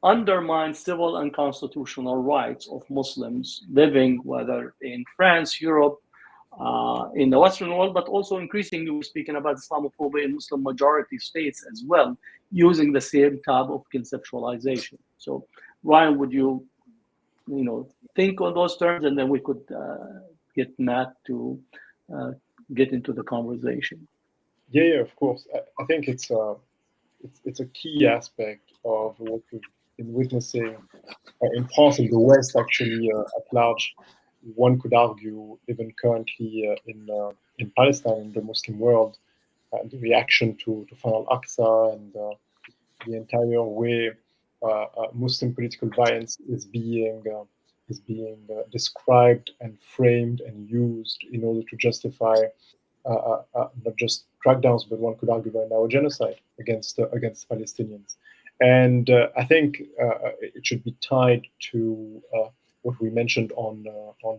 undermine civil and constitutional rights of Muslims living, whether in France, Europe, in the Western world, but also increasingly we're speaking about Islamophobia in Muslim majority states as well, using the same type of conceptualization. So, Ryan, would you think on those terms, and then we could get Matt to get into the conversation. Yeah, of course. I think it's a key aspect of what we've been witnessing in France and the West, actually, at large. One could argue, even currently in Palestine, in the Muslim world, the reaction to Final Aqsa and the entire way Muslim political violence is being described and framed and used in order to justify not just crackdowns, but one could argue right now a genocide against Palestinians. And I think it should be tied to what we mentioned on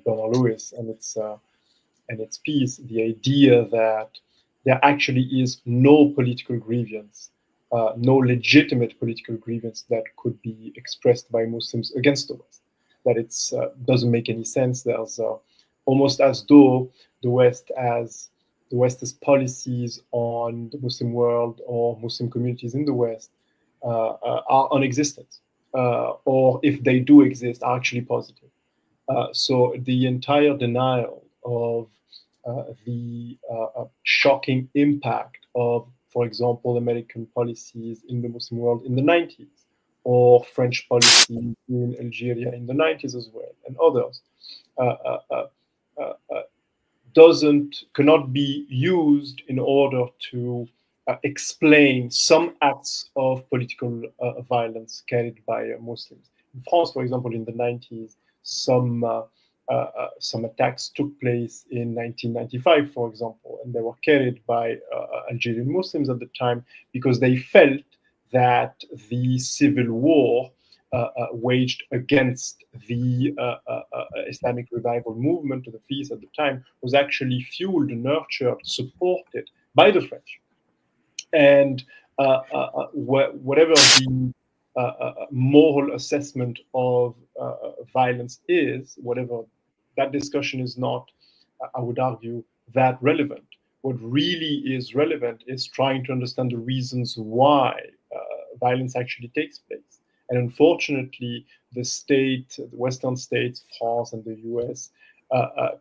Bernard Lewis and its piece, the idea that there actually is no political grievance, no legitimate political grievance that could be expressed by Muslims against the West. That it doesn't make any sense. There's almost as though the West's policies on the Muslim world or Muslim communities in the West are non-existent, or if they do exist, are actually positive. So the entire denial of the shocking impact of, for example, American policies in the Muslim world in the 90s, or French policy in Algeria in the 90s as well, and others, cannot be used in order to explain some acts of political violence carried by Muslims. In France, for example, in the 90s, some attacks took place in 1995, for example, and they were carried by Algerian Muslims at the time because they felt that the civil war waged against the Islamic revival movement, the FIS at the time, was actually fueled, nurtured, supported by the French. And whatever the moral assessment of violence is, whatever that discussion is not, I would argue, that relevant. What really is relevant is trying to understand the reasons why violence actually takes place. And unfortunately, the Western states, France and the US,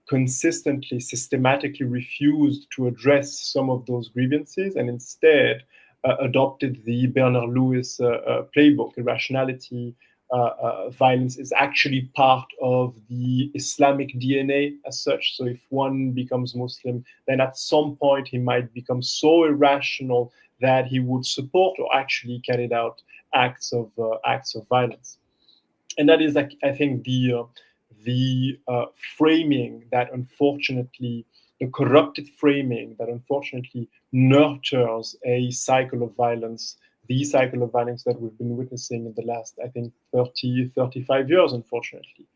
consistently, systematically refused to address some of those grievances and instead adopted the Bernard Lewis playbook. Irrationality, violence is actually part of the Islamic DNA as such. So if one becomes Muslim, then at some point he might become so irrational that he would support or actually carry out acts of violence. And that is, I think, the framing that unfortunately, the corrupted framing that unfortunately nurtures a cycle of violence the cycle of violence that we've been witnessing in the last, I think, 30, 35 years, unfortunately.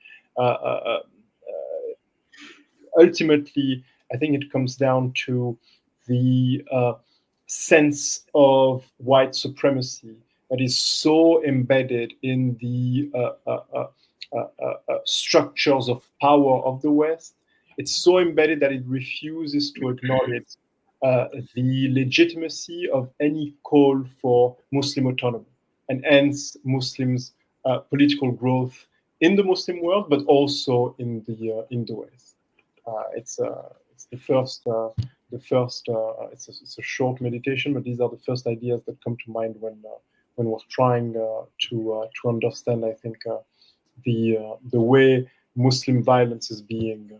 Ultimately, I think it comes down to the sense of white supremacy that is so embedded in the structures of power of the West. It's so embedded that it refuses to acknowledge the legitimacy of any call for Muslim autonomy, and hence Muslims' political growth in the Muslim world, but also in the West. It's the first. It's a short meditation, but these are the first ideas that come to mind when we're trying to understand, I think, the way Muslim violence is being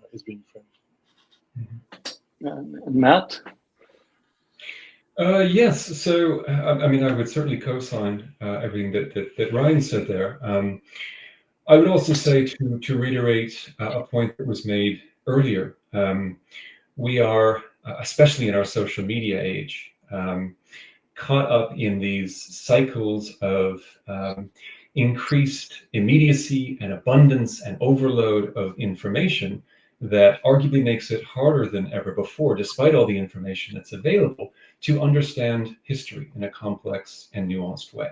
framed. Matt? Yes. So, I mean, I would certainly co-sign everything that Ryan said there. I would also say to reiterate a point that was made earlier. We are, especially in our social media age, caught up in these cycles of increased immediacy and abundance and overload of information that arguably makes it harder than ever before, despite all the information that's available, to understand history in a complex and nuanced way.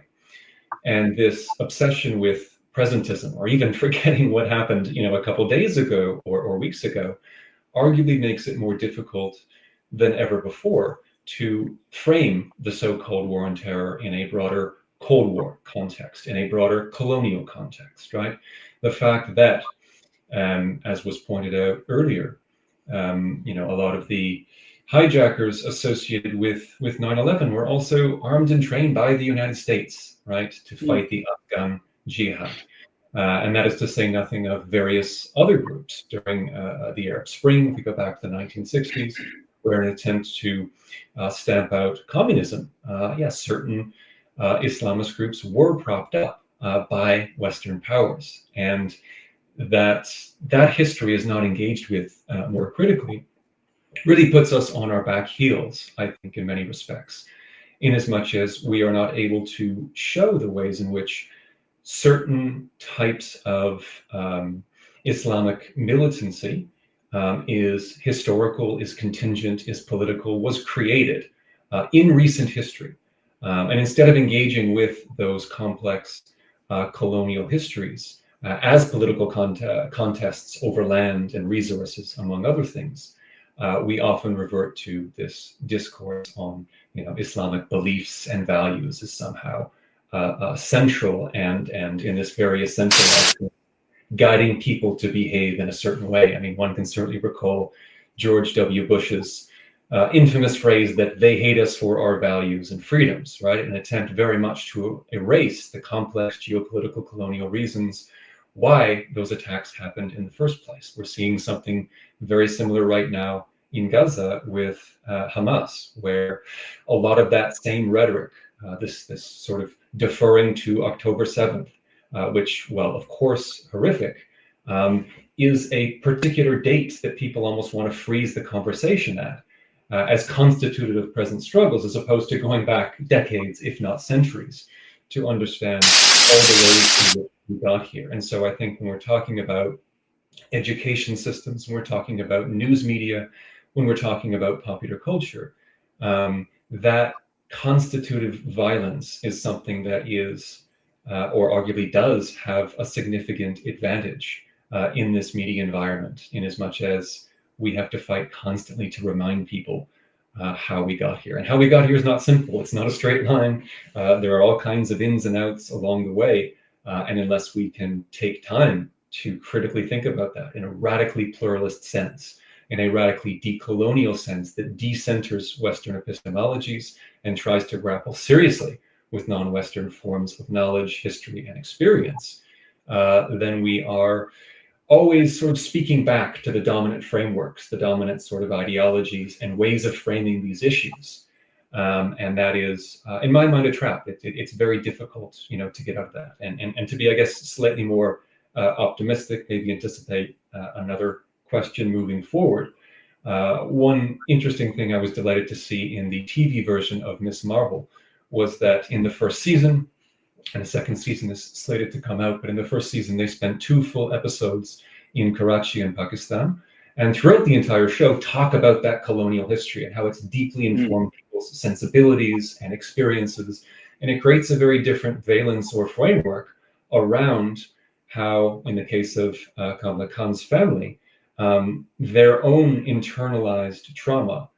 And this obsession with presentism, or even forgetting what happened, a couple days ago or weeks ago, arguably makes it more difficult than ever before to frame the so-called war on terror in a broader Cold War context, in a broader colonial context, right? The fact that, as was pointed out earlier, a lot of the hijackers associated with 9/11 were also armed and trained by the United States, right, to fight the Afghan jihad. And that is to say nothing of various other groups during the Arab Spring. If we go back to the 1960s, where an attempt to stamp out communism, certain Islamist groups were propped up by Western powers. And that history is not engaged with more critically really puts us on our back heels, I think, in many respects, in as much as we are not able to show the ways in which certain types of Islamic militancy is historical, is contingent, is political, was created in recent history. And instead of engaging with those complex colonial histories as political contests over land and resources, among other things, we often revert to this discourse on, Islamic beliefs and values as somehow central and in this very essential way, guiding people to behave in a certain way. I mean, one can certainly recall George W. Bush's infamous phrase that they hate us for our values and freedoms, right? An attempt very much to erase the complex geopolitical colonial reasons why those attacks happened in the first place. We're seeing something very similar right now in Gaza with Hamas, where a lot of that same rhetoric, this sort of deferring to October 7th, which, well, of course, horrific, is a particular date that people almost want to freeze the conversation at as constitutive of present struggles, as opposed to going back decades, if not centuries, to understand all the ways in which we got here. And so I think when we're talking about education systems, when we're talking about news media, when we're talking about popular culture, that constitutive violence is something that is, or arguably does have a significant advantage in this media environment, in as much as we have to fight constantly to remind people how we got here. And how we got here is not simple. It's not a straight line. There are all kinds of ins and outs along the way. And unless we can take time to critically think about that in a radically pluralist sense, in a radically decolonial sense that decenters Western epistemologies and tries to grapple seriously with non-Western forms of knowledge, history, and experience, then we are always sort of speaking back to the dominant frameworks, the dominant sort of ideologies and ways of framing these issues. And that is, in my mind, a trap. It's very difficult, to get out of that. And to be, I guess, slightly more optimistic, maybe anticipate another question moving forward. One interesting thing I was delighted to see in the TV version of Miss Marvel was that in the first season, and the second season is slated to come out, but in the first season, they spent 2 full episodes in Karachi in Pakistan. And throughout the entire show, talk about that colonial history and how it's deeply informed people's sensibilities and experiences. And it creates a very different valence or framework around how, in the case of Kamala Khan's family, their own internalized trauma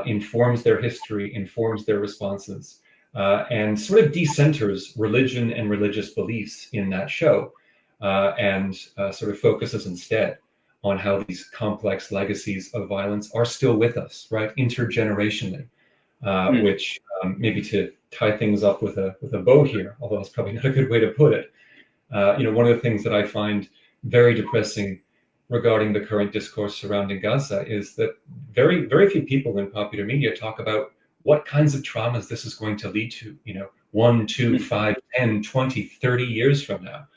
informs their history, informs their responses, and sort of decenters religion and religious beliefs in that show, and sort of focuses instead on how these complex legacies of violence are still with us, right, intergenerationally, which maybe to tie things up with a bow here, although it's probably not a good way to put it. One of the things that I find very depressing regarding the current discourse surrounding Gaza is that very, very few people in popular media talk about what kinds of traumas this is going to lead to, 1, 2, 5, 10, 20, 30 years from now.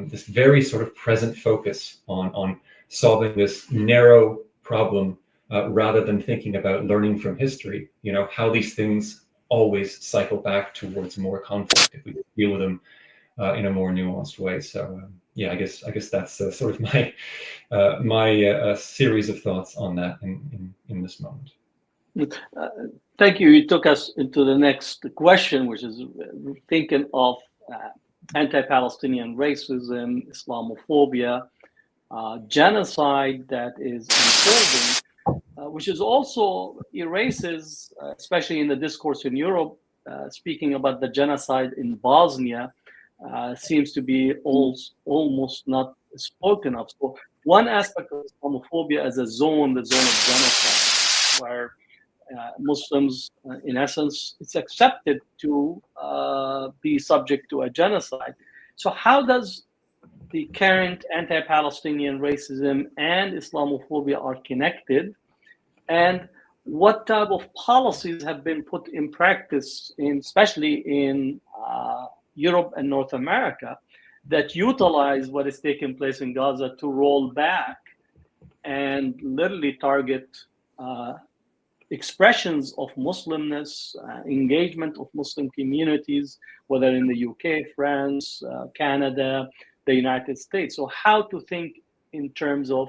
This very sort of present focus on solving this narrow problem rather than thinking about learning from history, how these things always cycle back towards more conflict if we deal with them in a more nuanced way. So I guess that's sort of my series of thoughts on that in this moment. Thank you. You took us into the next question, which is thinking of anti-Palestinian racism, Islamophobia, genocide that is unfolding, which is also erases, especially in the discourse in Europe, speaking about the genocide in Bosnia, seems to be almost not spoken of. So one aspect of Islamophobia as the zone of genocide, where Muslims, in essence, it's accepted to be subject to a genocide. So how does the current anti-Palestinian racism and Islamophobia are connected? And what type of policies have been put in practice, especially in Europe and North America, that utilize what is taking place in Gaza to roll back and literally target expressions of Muslimness, engagement of Muslim communities, whether in the UK, France, Canada, the United States? So how to think in terms of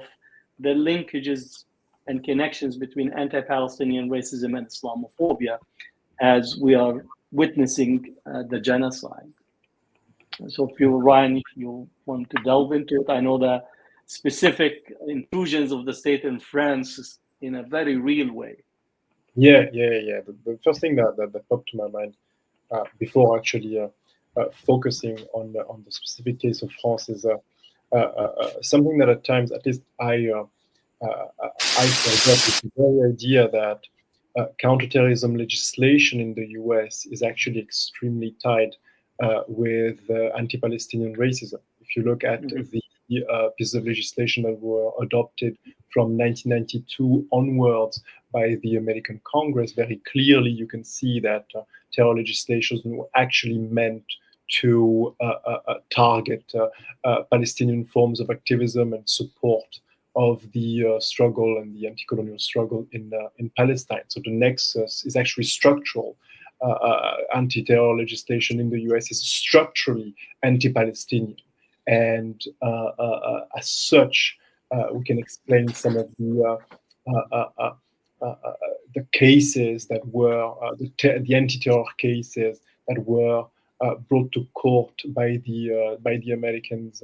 the linkages and connections between anti-Palestinian racism and Islamophobia as we are witnessing the genocide. So Ryan, if you want to delve into it, I know the specific intrusions of the state in France in a very real way. Yeah. The first thing that popped to my mind before actually focusing on the specific case of France is something that at times, at least I forgot, is the very idea that counterterrorism legislation in the US is actually extremely tied with anti-Palestinian racism. If you look at the pieces of legislation that were adopted from 1992 onwards by the American Congress, very clearly you can see that terror legislation were actually meant to target Palestinian forms of activism and support of the struggle and the anti-colonial struggle in Palestine. So the nexus is actually structural. Anti-terror legislation in the US is structurally anti-Palestinian. And as such, we can explain some of the cases that were, the anti-terror cases that were brought to court by the Americans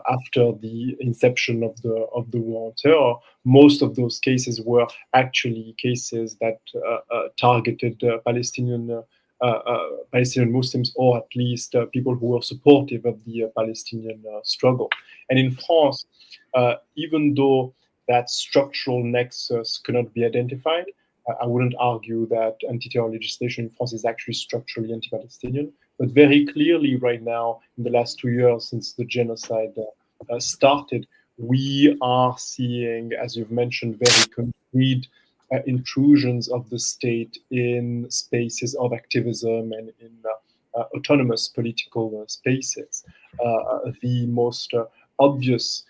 after the inception of the war on terror. Most of those cases were actually cases that targeted Palestinian Muslims, or at least people who were supportive of the Palestinian struggle. And in France, even though that structural nexus cannot be identified, I wouldn't argue that anti-terror legislation in France is actually structurally anti-Palestinian. But very clearly right now, in the last 2 years since the genocide started, we are seeing, as you've mentioned, very concrete intrusions of the state in spaces of activism and in autonomous political spaces. The most obvious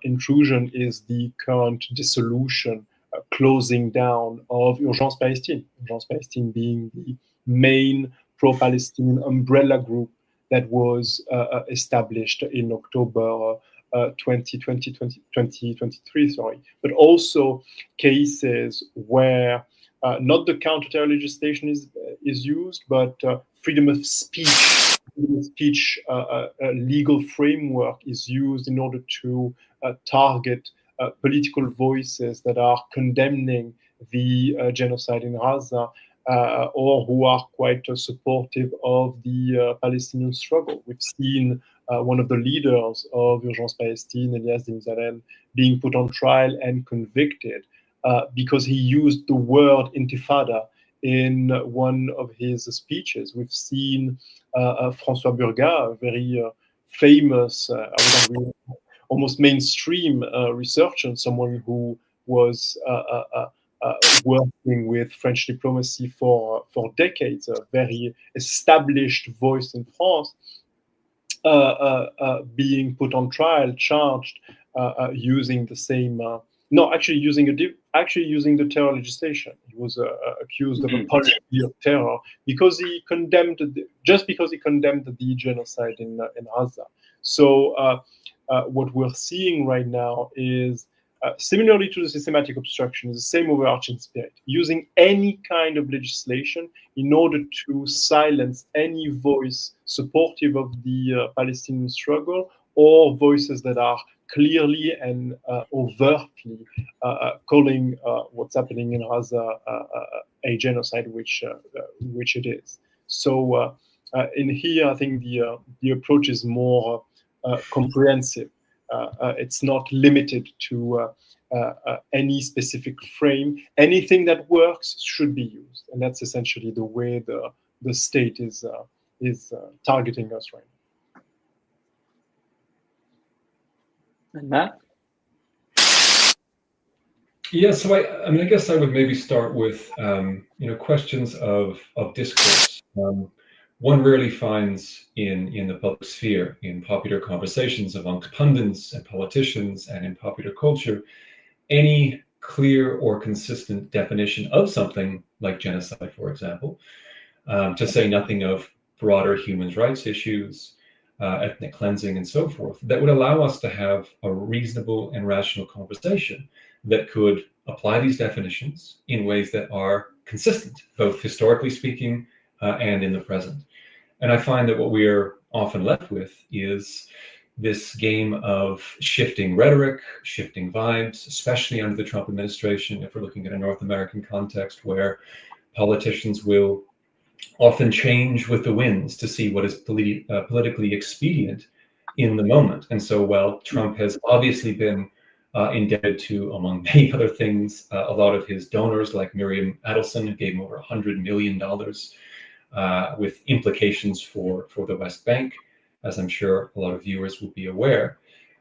intrusion is the current dissolution, closing down of Urgence Palestine. Urgence Palestine being the main pro-Palestinian umbrella group that was established in October 2023, sorry, but also cases where not the counter-terror legislation is used, but freedom of speech legal framework is used in order to target political voices that are condemning the genocide in Gaza, or who are quite supportive of the Palestinian struggle. We've seen one of the leaders of Urgence Palestine, Elias Dimzalel, being put on trial and convicted because he used the word intifada in one of his speeches. We've seen François Burgat, a very famous, almost mainstream researcher, someone who was working with French diplomacy for decades, a very established voice in France, being put on trial, charged using the same, using the terror legislation. He was accused of apology of terror because he condemned the genocide in Gaza. So what we're seeing right now is, similarly to the systematic obstruction, is the same overarching spirit, using any kind of legislation in order to silence any voice supportive of the Palestinian struggle, or voices that are clearly and overtly calling what's happening in Gaza a genocide, which it is. So in here, I think the approach is more comprehensive. It's not limited to any specific frame. Anything that works should be used, and that's essentially the way the state is targeting us right now. And Matt? Yeah, so I guess I would maybe start with questions of discourse. One rarely finds in the public sphere, in popular conversations amongst pundits and politicians and in popular culture, any clear or consistent definition of something like genocide, for example, to say nothing of broader human rights issues, ethnic cleansing, and so forth, that would allow us to have a reasonable and rational conversation that could apply these definitions in ways that are consistent, both historically speaking and in the present. And I find that what we are often left with is this game of shifting rhetoric, shifting vibes, especially under the Trump administration, if we're looking at a North American context, where politicians will often change with the winds to see what is politically expedient in the moment. And so while Trump has obviously been indebted to, among many other things, a lot of his donors, like Miriam Adelson, who gave him over $100 million, with implications for the West Bank, as I'm sure a lot of viewers will be aware.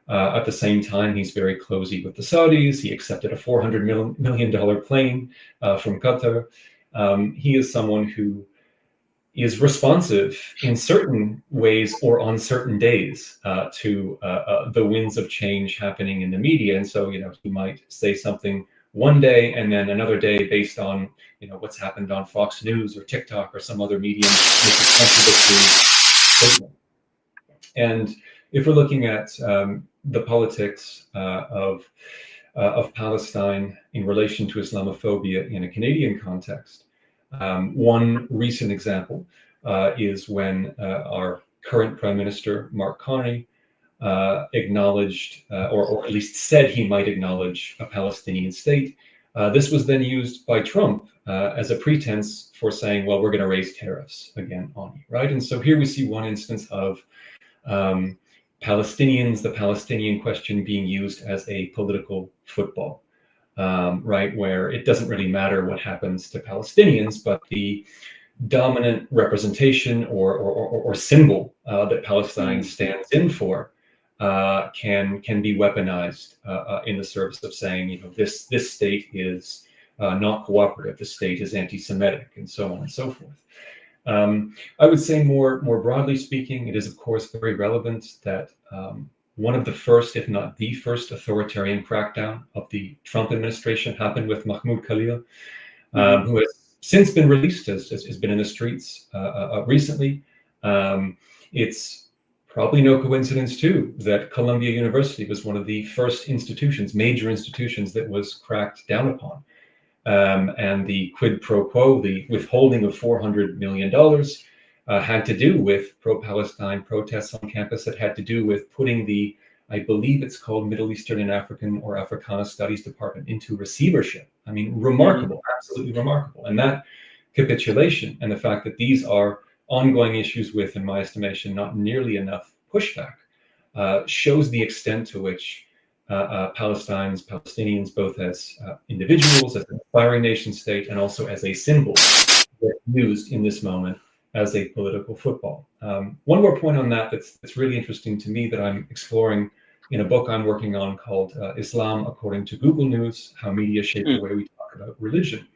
At the same time, he's very closey with the Saudis. He accepted a $400 million plane from Qatar. He is someone who is responsive in certain ways or on certain days to the winds of change happening in the media. And so, he might say something one day and then another day, based on what's happened on Fox News or TikTok or some other medium, make a contradictory statement. And if we're looking at the politics of Palestine in relation to Islamophobia in a Canadian context, one recent example is when our current Prime Minister, Mark Carney, acknowledged, or at least said he might acknowledge, a Palestinian state. This was then used by Trump as a pretense for saying, well, we're going to raise tariffs again on you, right? And so here we see one instance of Palestinians, the Palestinian question, being used as a political football. Right, where it doesn't really matter what happens to Palestinians, but the dominant representation or symbol that Palestine stands in for can be weaponized in the service of saying, this state is not cooperative, the state is anti-Semitic, and so on and so forth. I would say more broadly speaking, it is of course very relevant that one of the first, if not the first, authoritarian crackdown of the Trump administration happened with Mahmoud Khalil, who has since been released, has been in the streets recently. It's probably no coincidence, too, that Columbia University was one of the first institutions, major institutions, that was cracked down upon. And the quid pro quo, the withholding of $400 million, had to do with pro-Palestine protests on campus, that had to do with putting the, I believe it's called Middle Eastern and African or Africana Studies Department, into receivership. I mean, remarkable, absolutely remarkable. And that capitulation and the fact that these are ongoing issues with, in my estimation, not nearly enough pushback, shows the extent to which Palestinians, both as individuals, as an aspiring nation state, and also as a symbol, get used in this moment as a political football. One more point on that that's really interesting to me, that I'm exploring in a book I'm working on called Islam According to Google News, How Media Shape the Way We Talk About Religion,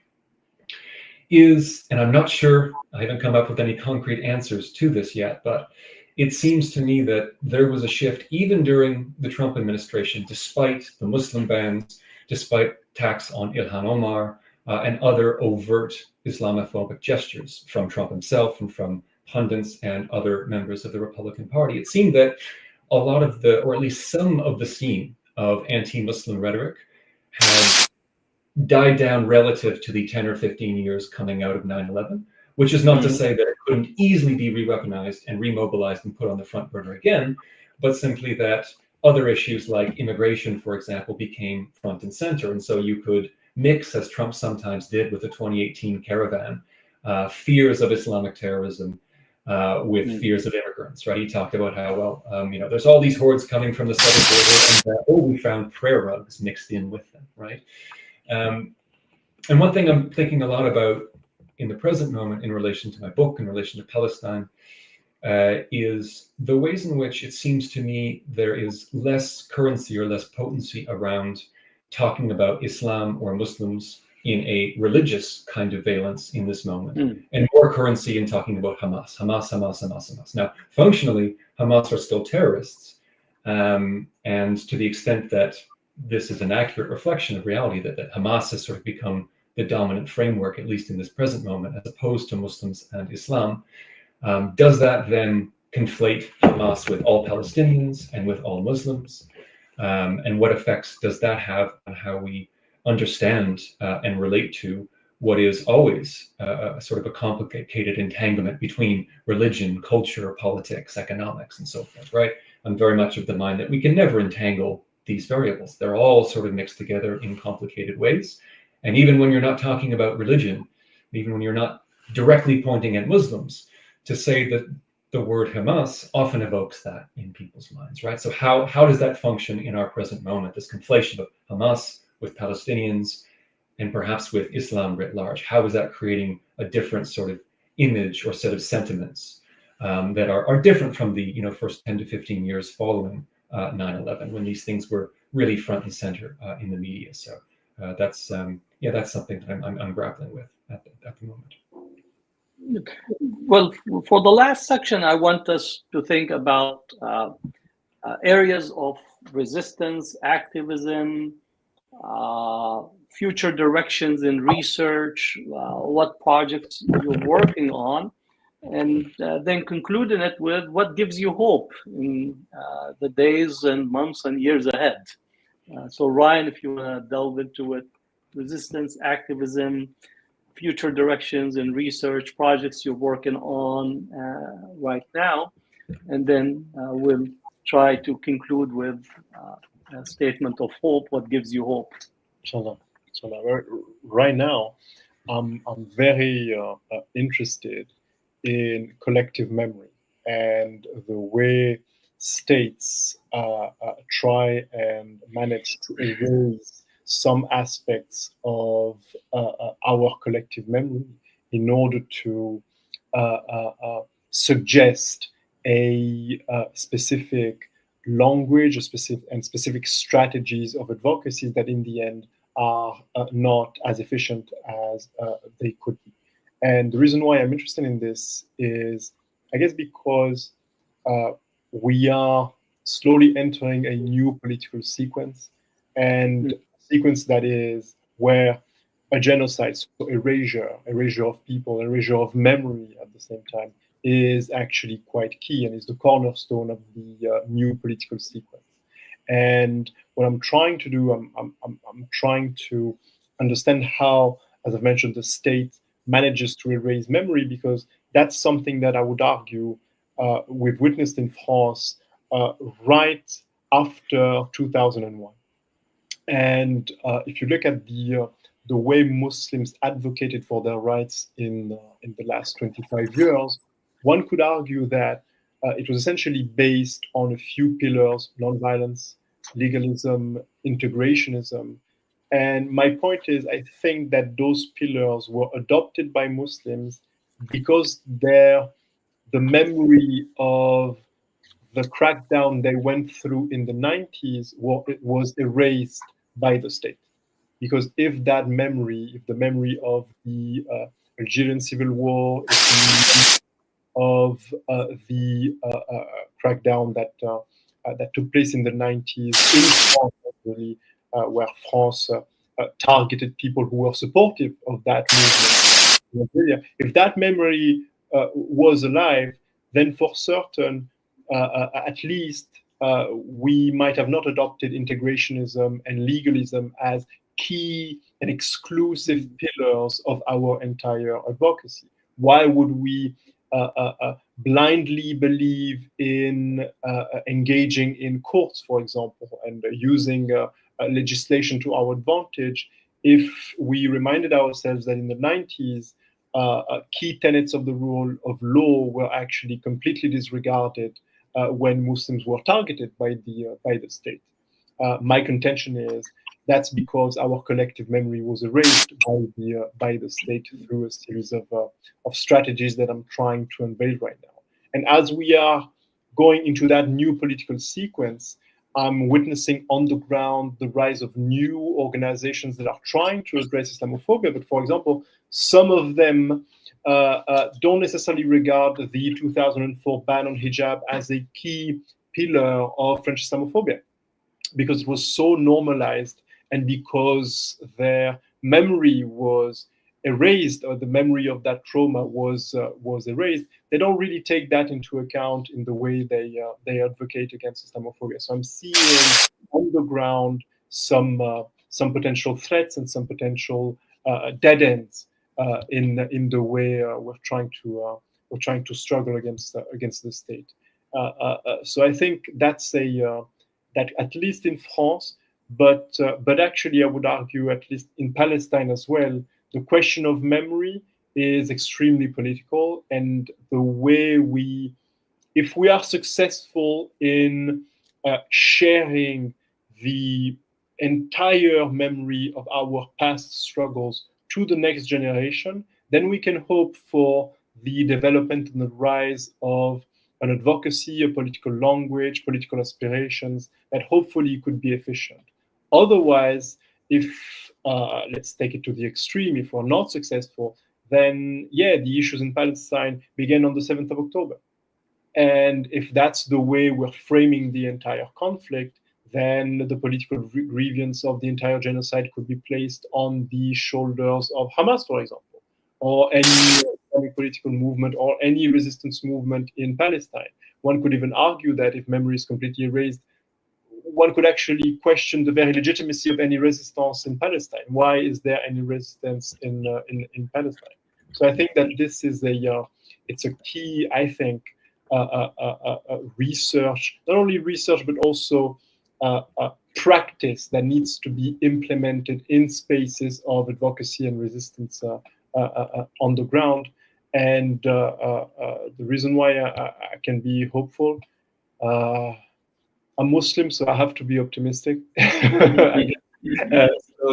is, and I'm not sure, I haven't come up with any concrete answers to this yet, but it seems to me that there was a shift even during the Trump administration, despite the Muslim bans, despite attacks on Ilhan Omar and other overt Islamophobic gestures from Trump himself and from pundits and other members of the Republican Party. It seemed that a lot of the, or at least some of the scene of anti-Muslim rhetoric had died down relative to the 10 or 15 years coming out of 9/11. Which is not to say that it couldn't easily be re-weaponized and remobilized and put on the front burner again, but simply that other issues like immigration, for example, became front and center. And so you could mix, as Trump sometimes did with the 2018 caravan, fears of Islamic terrorism with fears of immigrants, right? He talked about how, well, there's all these hordes coming from the southern border, and we found prayer rugs mixed in with them, right? And one thing I'm thinking a lot about in the present moment in relation to my book, in relation to Palestine, is the ways in which it seems to me there is less currency or less potency around talking about Islam or Muslims in a religious kind of valence in this moment, and more currency in talking about Hamas. Now, functionally, Hamas are still terrorists, and to the extent that this is an accurate reflection of reality, that Hamas has sort of become the dominant framework, at least in this present moment, as opposed to Muslims and Islam. Does that then conflate Hamas with all Palestinians and with all Muslims? And what effects does that have on how we understand and relate to what is always sort of a complicated entanglement between religion, culture, politics, economics, and so forth, right? I'm very much of the mind that we can never entangle these variables. They're all sort of mixed together in complicated ways. And even when you're not talking about religion, even when you're not directly pointing at Muslims, to say that the word Hamas often evokes that in people's minds, right? So how does that function in our present moment, this conflation of Hamas with Palestinians and perhaps with Islam writ large? How is that creating a different sort of image or set of sentiments that are different from the first 10 to 15 years following 9/11, when these things were really front and center in the media? So that's something that I'm grappling with at the moment. Well, for the last section, I want us to think about areas of resistance, activism, future directions in research, what projects you're working on, and then concluding it with what gives you hope in the days and months and years ahead. So Ryan, if you want to delve into it, resistance, activism, future directions and research projects you're working on right now, and then we'll try to conclude with a statement of hope. What gives you hope? Inshallah. Right now, I'm very interested in collective memory and the way states try and manage to erase some aspects of our collective memory in order to suggest a specific language, specific strategies of advocacy that in the end are not as efficient as they could be. And the reason why I'm interested in this is, I guess, because we are slowly entering a new political sequence, and sequence that is where a genocide, so erasure of people, erasure of memory at the same time, is actually quite key and is the cornerstone of the new political sequence. And what I'm trying to do, I'm trying to understand how, as I've mentioned, the state manages to erase memory, because that's something that I would argue we've witnessed in France right after 2001. And if you look at the way Muslims advocated for their rights in the last 25 years, one could argue that it was essentially based on a few pillars: nonviolence, legalism, integrationism. And my point is, I think that those pillars were adopted by Muslims because the memory of the crackdown they went through in the 90s was erased by the state. Because if the memory of the Algerian Civil War, if of the crackdown that took place in the 90s in France, really, where France targeted people who were supportive of that movement. If that memory was alive, then for certain, at least, we might have not adopted integrationism and legalism as key and exclusive pillars of our entire advocacy. Why would we blindly believe in engaging in courts, for example, and using legislation to our advantage, if we reminded ourselves that in the 90s, key tenets of the rule of law were actually completely disregarded when Muslims were targeted by the state? My contention is that's because our collective memory was erased by the state through a series of strategies that I'm trying to unveil right now. And as we are going into that new political sequence, I'm witnessing on the ground the rise of new organizations that are trying to address Islamophobia. But for example, some of them don't necessarily regard the 2004 ban on hijab as a key pillar of French Islamophobia, because it was so normalized and because their memory was erased, or the memory of that trauma was erased. They don't really take that into account in the way they advocate against Islamophobia. So I'm seeing on the ground some potential threats and some potential dead ends in the way we're trying to struggle against the state. So I think that's that at least in France, but actually I would argue at least in Palestine as well, the question of memory is extremely political, and the way if we are successful in sharing the entire memory of our past struggles to the next generation, then we can hope for the development and the rise of an advocacy, a political language, political aspirations that hopefully could be efficient. Otherwise, if let's take it to the extreme, if we're not successful, then the issues in Palestine began on the 7th of October. And if that's the way we're framing the entire conflict, then the political grievance of the entire genocide could be placed on the shoulders of Hamas, for example, or any political movement or any resistance movement in Palestine. One could even argue that if memory is completely erased, one could actually question the very legitimacy of any resistance in Palestine. Why is there any resistance in Palestine? So I think that this is it's a key, I think, research, not only research, but also practice that needs to be implemented in spaces of advocacy and resistance on the ground. And the reason why I can be hopeful, I'm Muslim, so I have to be optimistic.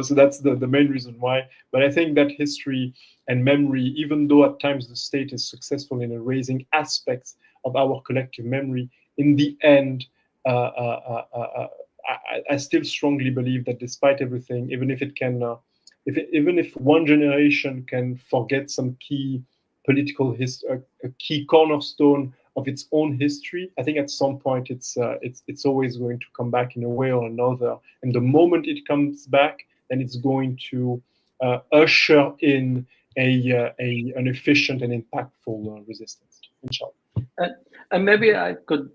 So that's the main reason why. But I think that history and memory, even though at times the state is successful in erasing aspects of our collective memory, in the end, I still strongly believe that despite everything, even if it can, even if one generation can forget some key political history, a key cornerstone of its own history, I think at some point it's always going to come back in a way or another. And the moment it comes back, then it's going to usher in an efficient and impactful resistance, inshallah. And maybe I could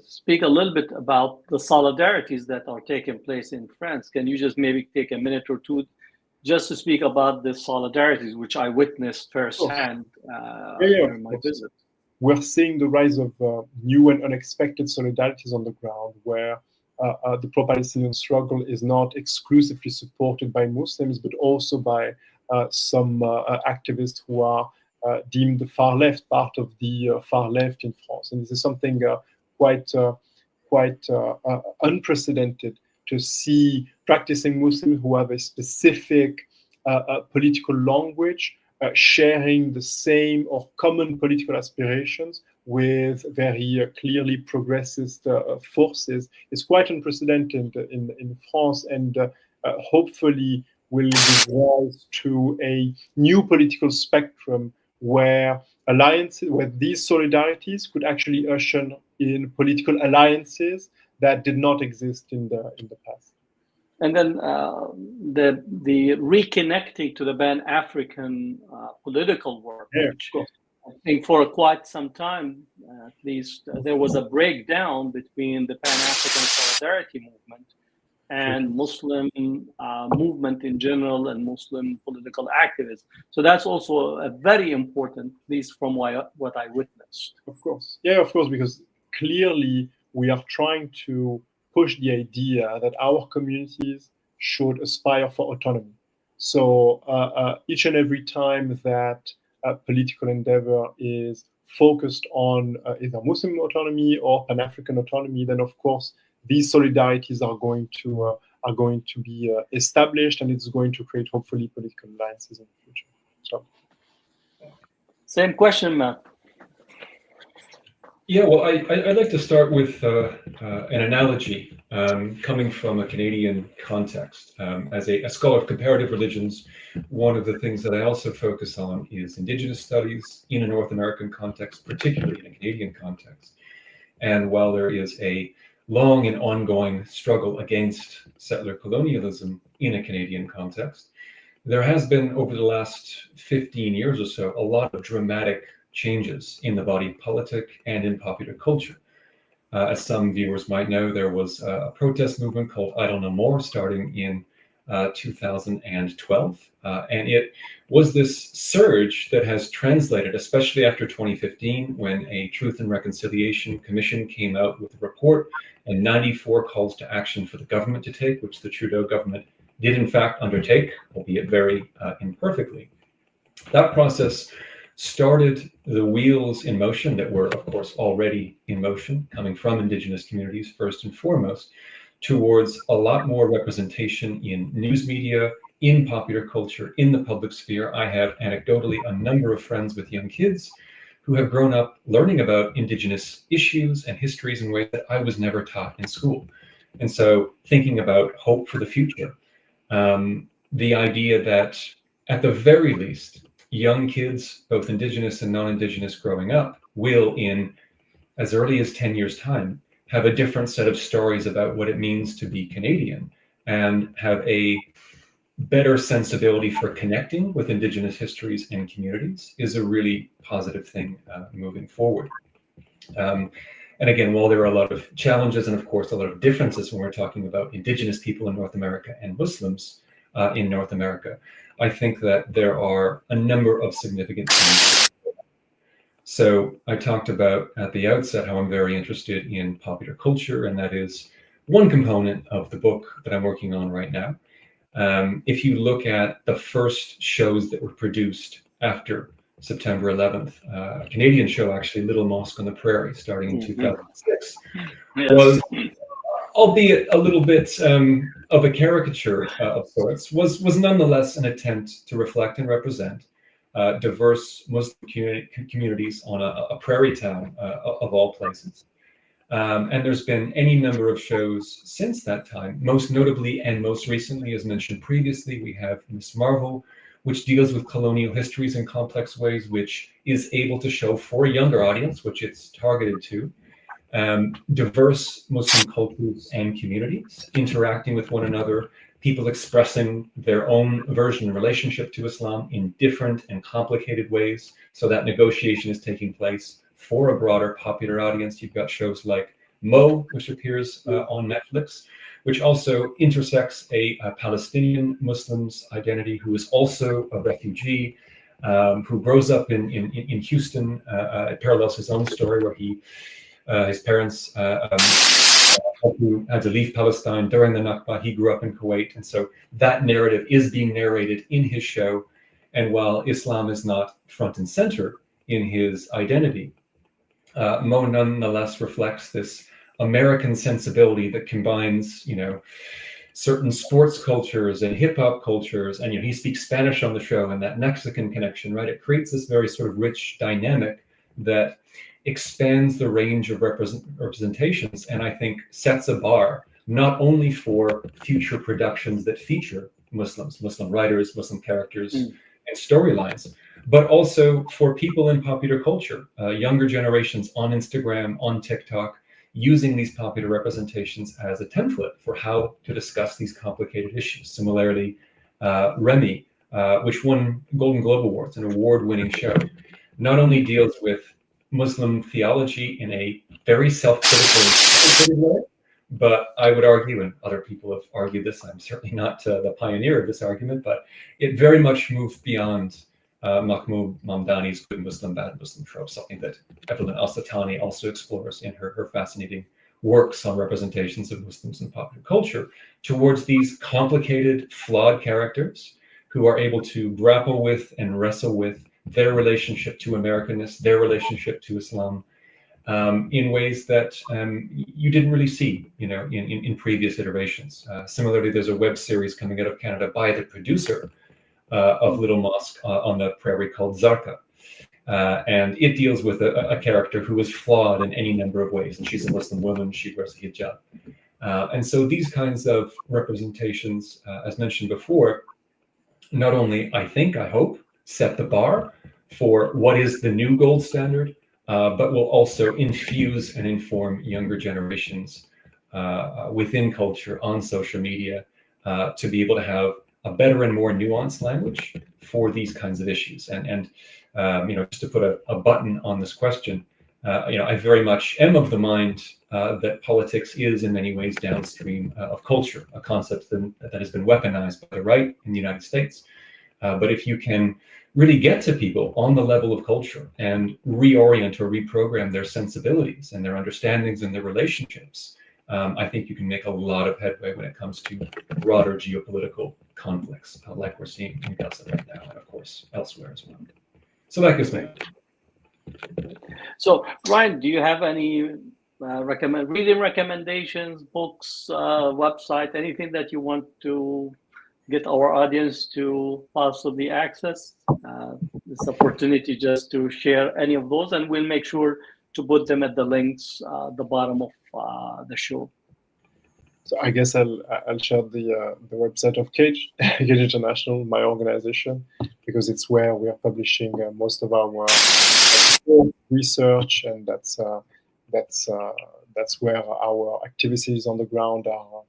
speak a little bit about the solidarities that are taking place in France. Can you just maybe take a minute or two just to speak about the solidarities, which I witnessed firsthand during my visit? We're seeing the rise of new and unexpected solidarities on the ground, where the pro-Palestinian struggle is not exclusively supported by Muslims, but also by some activists who are deemed the far left, part of the far left in France. And this is something quite unprecedented, to see practicing Muslims who have a specific political language sharing the same or common political aspirations with very clearly progressist forces. It's quite unprecedented in France, and hopefully will give rise to a new political spectrum where alliances, where these solidarities could actually usher in political alliances that did not exist in the past. And then the reconnecting to the Pan-African political work, which I think for quite some time, at least, there was a breakdown between the Pan-African solidarity movement and Muslim movement in general and Muslim political activists. So that's also a very important, at least from what I witnessed. Of course. Yeah, of course, because clearly we are trying to push the idea that our communities should aspire for autonomy. So each and every time that political endeavor is focused on either Muslim autonomy or Pan-African autonomy, then of course these solidarities are going to be established, and it's going to create hopefully political alliances in the future. So, same question, Matt. Yeah, well, I'd like to start with an analogy coming from a Canadian context. As a scholar of comparative religions, one of the things that I also focus on is Indigenous studies in a North American context, particularly in a Canadian context. And while there is a long and ongoing struggle against settler colonialism in a Canadian context, there has been, over the last 15 years or so, a lot of dramatic changes in the body politic and in popular culture. As some viewers might know, there was a protest movement called I Don't Know More starting in 2012. And it was this surge that has translated, especially after 2015, when a Truth and Reconciliation Commission came out with a report and 94 calls to action for the government to take, which the Trudeau government did in fact undertake, albeit very imperfectly. That process started the wheels in motion that were, of course, already in motion, coming from Indigenous communities first and foremost, towards a lot more representation in news media, in popular culture, in the public sphere. I have anecdotally a number of friends with young kids who have grown up learning about Indigenous issues and histories in ways that I was never taught in school. And so thinking about hope for the future, the idea that at the very least, young kids, both Indigenous and non-Indigenous growing up, will in as early as 10 years' time have a different set of stories about what it means to be Canadian and have a better sensibility for connecting with Indigenous histories and communities is a really positive thing moving forward. And again, while there are a lot of challenges and of course a lot of differences when we're talking about Indigenous people in North America and Muslims in North America, I think that there are a number of significant things. So I talked about at the outset how I'm very interested in popular culture, and that is one component of the book that I'm working on right now. If you look at the first shows that were produced after September 11th, a Canadian show, actually, Little Mosque on the Prairie, starting in 2006, was, albeit a little bit of a caricature of sorts, was nonetheless an attempt to reflect and represent diverse Muslim communities on a prairie town of all places. And there's been any number of shows since that time. Most notably and most recently, as mentioned previously, we have Miss Marvel, which deals with colonial histories in complex ways, which is able to show for a younger audience, which it's targeted to, diverse Muslim cultures and communities interacting with one another, people expressing their own version and relationship to Islam in different and complicated ways. So that negotiation is taking place for a broader popular audience. You've got shows like Mo, which appears on Netflix, which also intersects a Palestinian Muslim's identity who is also a refugee, who grows up in Houston. It parallels his own story where his parents had to leave Palestine during the Nakba. He grew up in Kuwait. And so that narrative is being narrated in his show. And while Islam is not front and center in his identity, Mo nonetheless reflects this American sensibility that combines, certain sports cultures and hip hop cultures, and he speaks Spanish on the show, and that Mexican connection, right? It creates this very sort of rich dynamic that expands the range of representations, and I think sets a bar not only for future productions that feature Muslims, Muslim writers, Muslim characters, and storylines, but also for people in popular culture, younger generations on Instagram, on TikTok, using these popular representations as a template for how to discuss these complicated issues. Similarly, Remy, which won Golden Globe Awards, an award-winning show, not only deals with Muslim theology in a very self-critical way, but I would argue, and other people have argued this, I'm certainly not the pioneer of this argument, but it very much moves beyond Mahmoud Mamdani's good Muslim, bad Muslim trope, something that Evelyn Al-Satani also explores in her fascinating works on representations of Muslims in popular culture, towards these complicated, flawed characters who are able to grapple with and wrestle with their relationship to Americanness, their relationship to Islam, in ways that you didn't really see, in previous iterations. Similarly, there's a web series coming out of Canada by the producer of Little Mosque on the Prairie called Zarqa. And it deals with a character who is flawed in any number of ways. And she's a Muslim woman, she wears a hijab. And so these kinds of representations, as mentioned before, not only, I hope, set the bar for what is the new gold standard, but will also infuse and inform younger generations within culture, on social media, to be able to have a better and more nuanced language for these kinds of issues. And just to put a button on this question, I very much am of the mind that politics is in many ways downstream of culture, a concept that has been weaponized by the right in the United States. But if you can really get to people on the level of culture and reorient or reprogram their sensibilities and their understandings and their relationships, I think you can make a lot of headway when it comes to broader geopolitical conflicts, like we're seeing in Gaza right now, and of course elsewhere as well. So that gives me. So, Ryan, do you have any reading recommendations, books, website, anything that you want to get our audience to possibly access? This opportunity just to share any of those, and we'll make sure to put them at the links at the bottom of the show. So I guess I'll share the website of Cage International, my organization, because it's where we are publishing most of our research, and that's where our activities on the ground are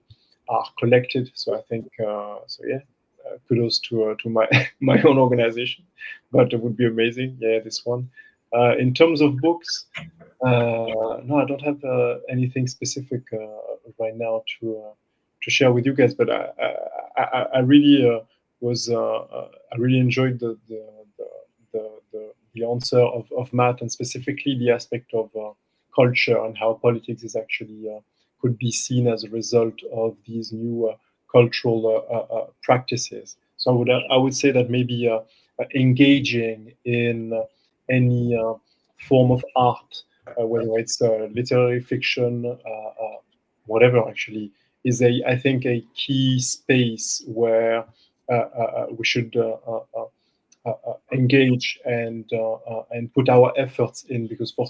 collected. So I think kudos to my own organization, but it would be amazing. Yeah, this one. In terms of books, no, I don't have anything specific right now to share with you guys. But I really I really enjoyed the answer of Matt, and specifically the aspect of culture and how politics is actually could be seen as a result of these new cultural practices. So I would say that maybe engaging in any form of art, whether it's literary fiction, whatever, actually, is I think a key space where we should engage and put our efforts in, because for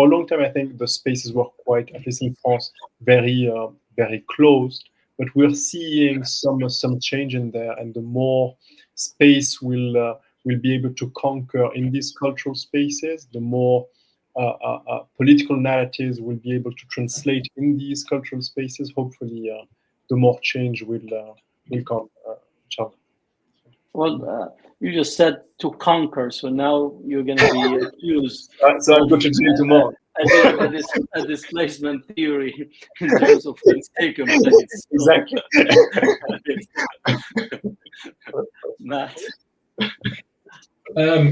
a long time, I think the spaces were quite, at least in France, very closed. But we're seeing some change in there, and the more space we'll be able to conquer in these cultural spaces, the more political narratives we'll be able to translate in these cultural spaces. Hopefully, the more change will will come, inshallah. Well, you just said to conquer, so now you're going to be accused. So I'm going to jail tomorrow. A displacement theory in terms of what's taken place. Exactly. Matt. I'm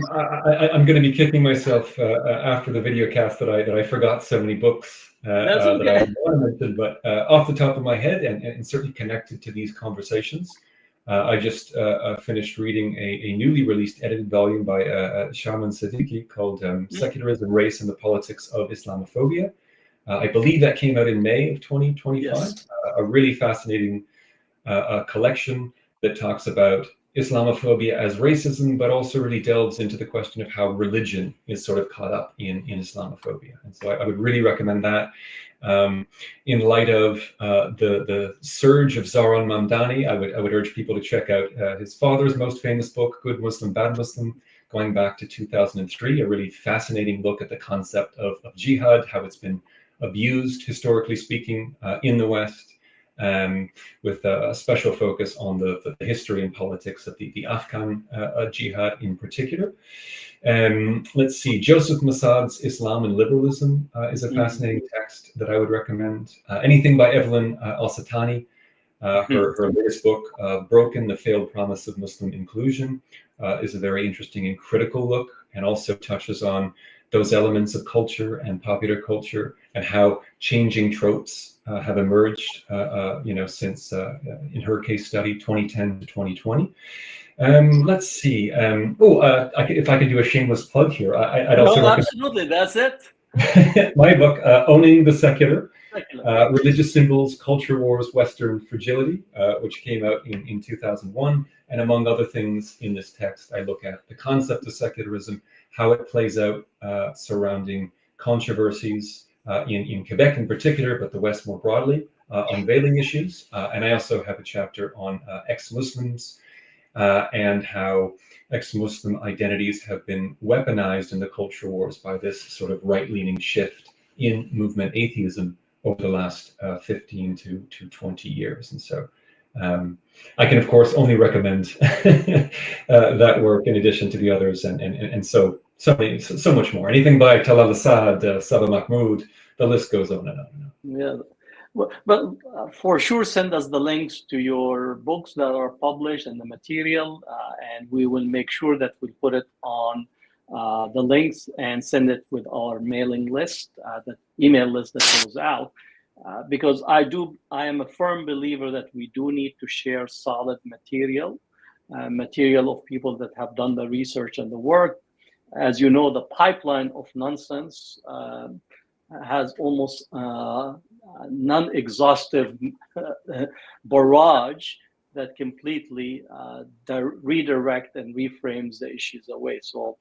going to be kicking myself after the video cast that I forgot so many books That's okay. that I mentioned, but off the top of my head and certainly connected to these conversations, I just finished reading a newly released edited volume by Shaman Siddiqui called Secularism, Race and the Politics of Islamophobia. I believe that came out in May of 2025. Yes. A really fascinating collection that talks about Islamophobia as racism, but also really delves into the question of how religion is sort of caught up in Islamophobia. And so I would really recommend that. In light of the surge of Zaran Mamdani, I would urge people to check out his father's most famous book, Good Muslim, Bad Muslim, going back to 2003, a really fascinating look at the concept of jihad, how it's been abused, historically speaking, in the West, with a special focus on the history and politics of the Afghan jihad in particular. Let's see, Joseph Massad's Islam and Liberalism is a fascinating text that I would recommend. Anything by Evelyn Al-Satani, her latest book, Broken, the Failed Promise of Muslim Inclusion, is a very interesting and critical look, and also touches on those elements of culture and popular culture and how changing tropes have emerged, since, in her case study, 2010 to 2020. Let's see. If I could do a shameless plug here, I'd also recommend absolutely. That's it. my book, Owning the Secular, Religious Symbols, Culture Wars, Western Fragility, which came out in 2001. And among other things in this text, I look at the concept of secularism, how it plays out surrounding controversies in Quebec in particular, but the West more broadly, on veiling issues. And I also have a chapter on ex-Muslims and how ex-Muslim identities have been weaponized in the culture wars by this sort of right-leaning shift in movement atheism over the last 15 to 20 years. And so I can, of course, only recommend that work in addition to the others, and so much more. Anything by Talal Asad, Saba Mahmoud, the list goes on and on and on. Yeah, well, but for sure, send us the links to your books that are published and the material, and we will make sure that we put it on the links and send it with our mailing list, the email list that goes out. Because I am a firm believer that we do need to share solid material of people that have done the research and the work. As you know, the pipeline of nonsense has almost non-exhaustive barrage that completely redirect and reframes the issues away. So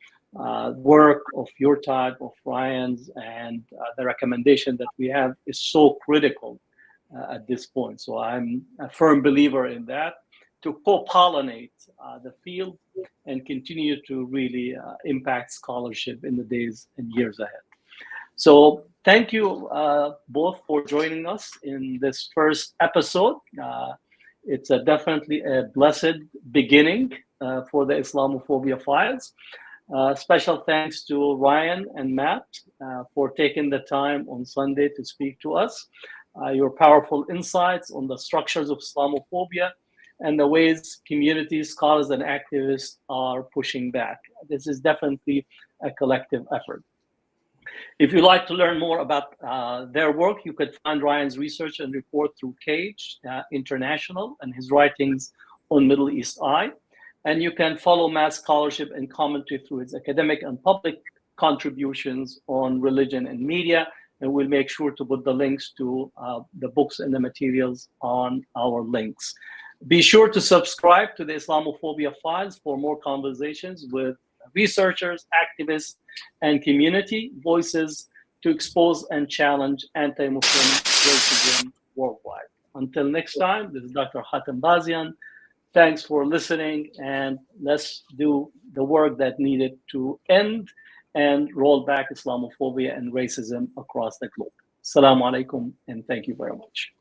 work of your type, of Ryan's, and the recommendation that we have is so critical at this point. So I'm a firm believer in that, to co-pollinate the field and continue to really impact scholarship in the days and years ahead. So thank you both for joining us in this first episode. It's definitely a blessed beginning for the Islamophobia files. Special thanks to Ryan and Matt for taking the time on Sunday to speak to us. Your powerful insights on the structures of Islamophobia and the ways communities, scholars, and activists are pushing back. This is definitely a collective effort. If you'd like to learn more about their work, you could find Ryan's research and report through Cage International and his writings on Middle East Eye. And you can follow Matt's scholarship and commentary through his academic and public contributions on religion and media. And we'll make sure to put the links to the books and the materials on our links. Be sure to subscribe to the Islamophobia Files for more conversations with researchers, activists, and community voices to expose and challenge anti-Muslim racism worldwide. Until next time, this is Dr. Hatem Bazian. Thanks for listening, and let's do the work that needed to end and roll back Islamophobia and racism across the globe. Assalamu alaikum, and thank you very much.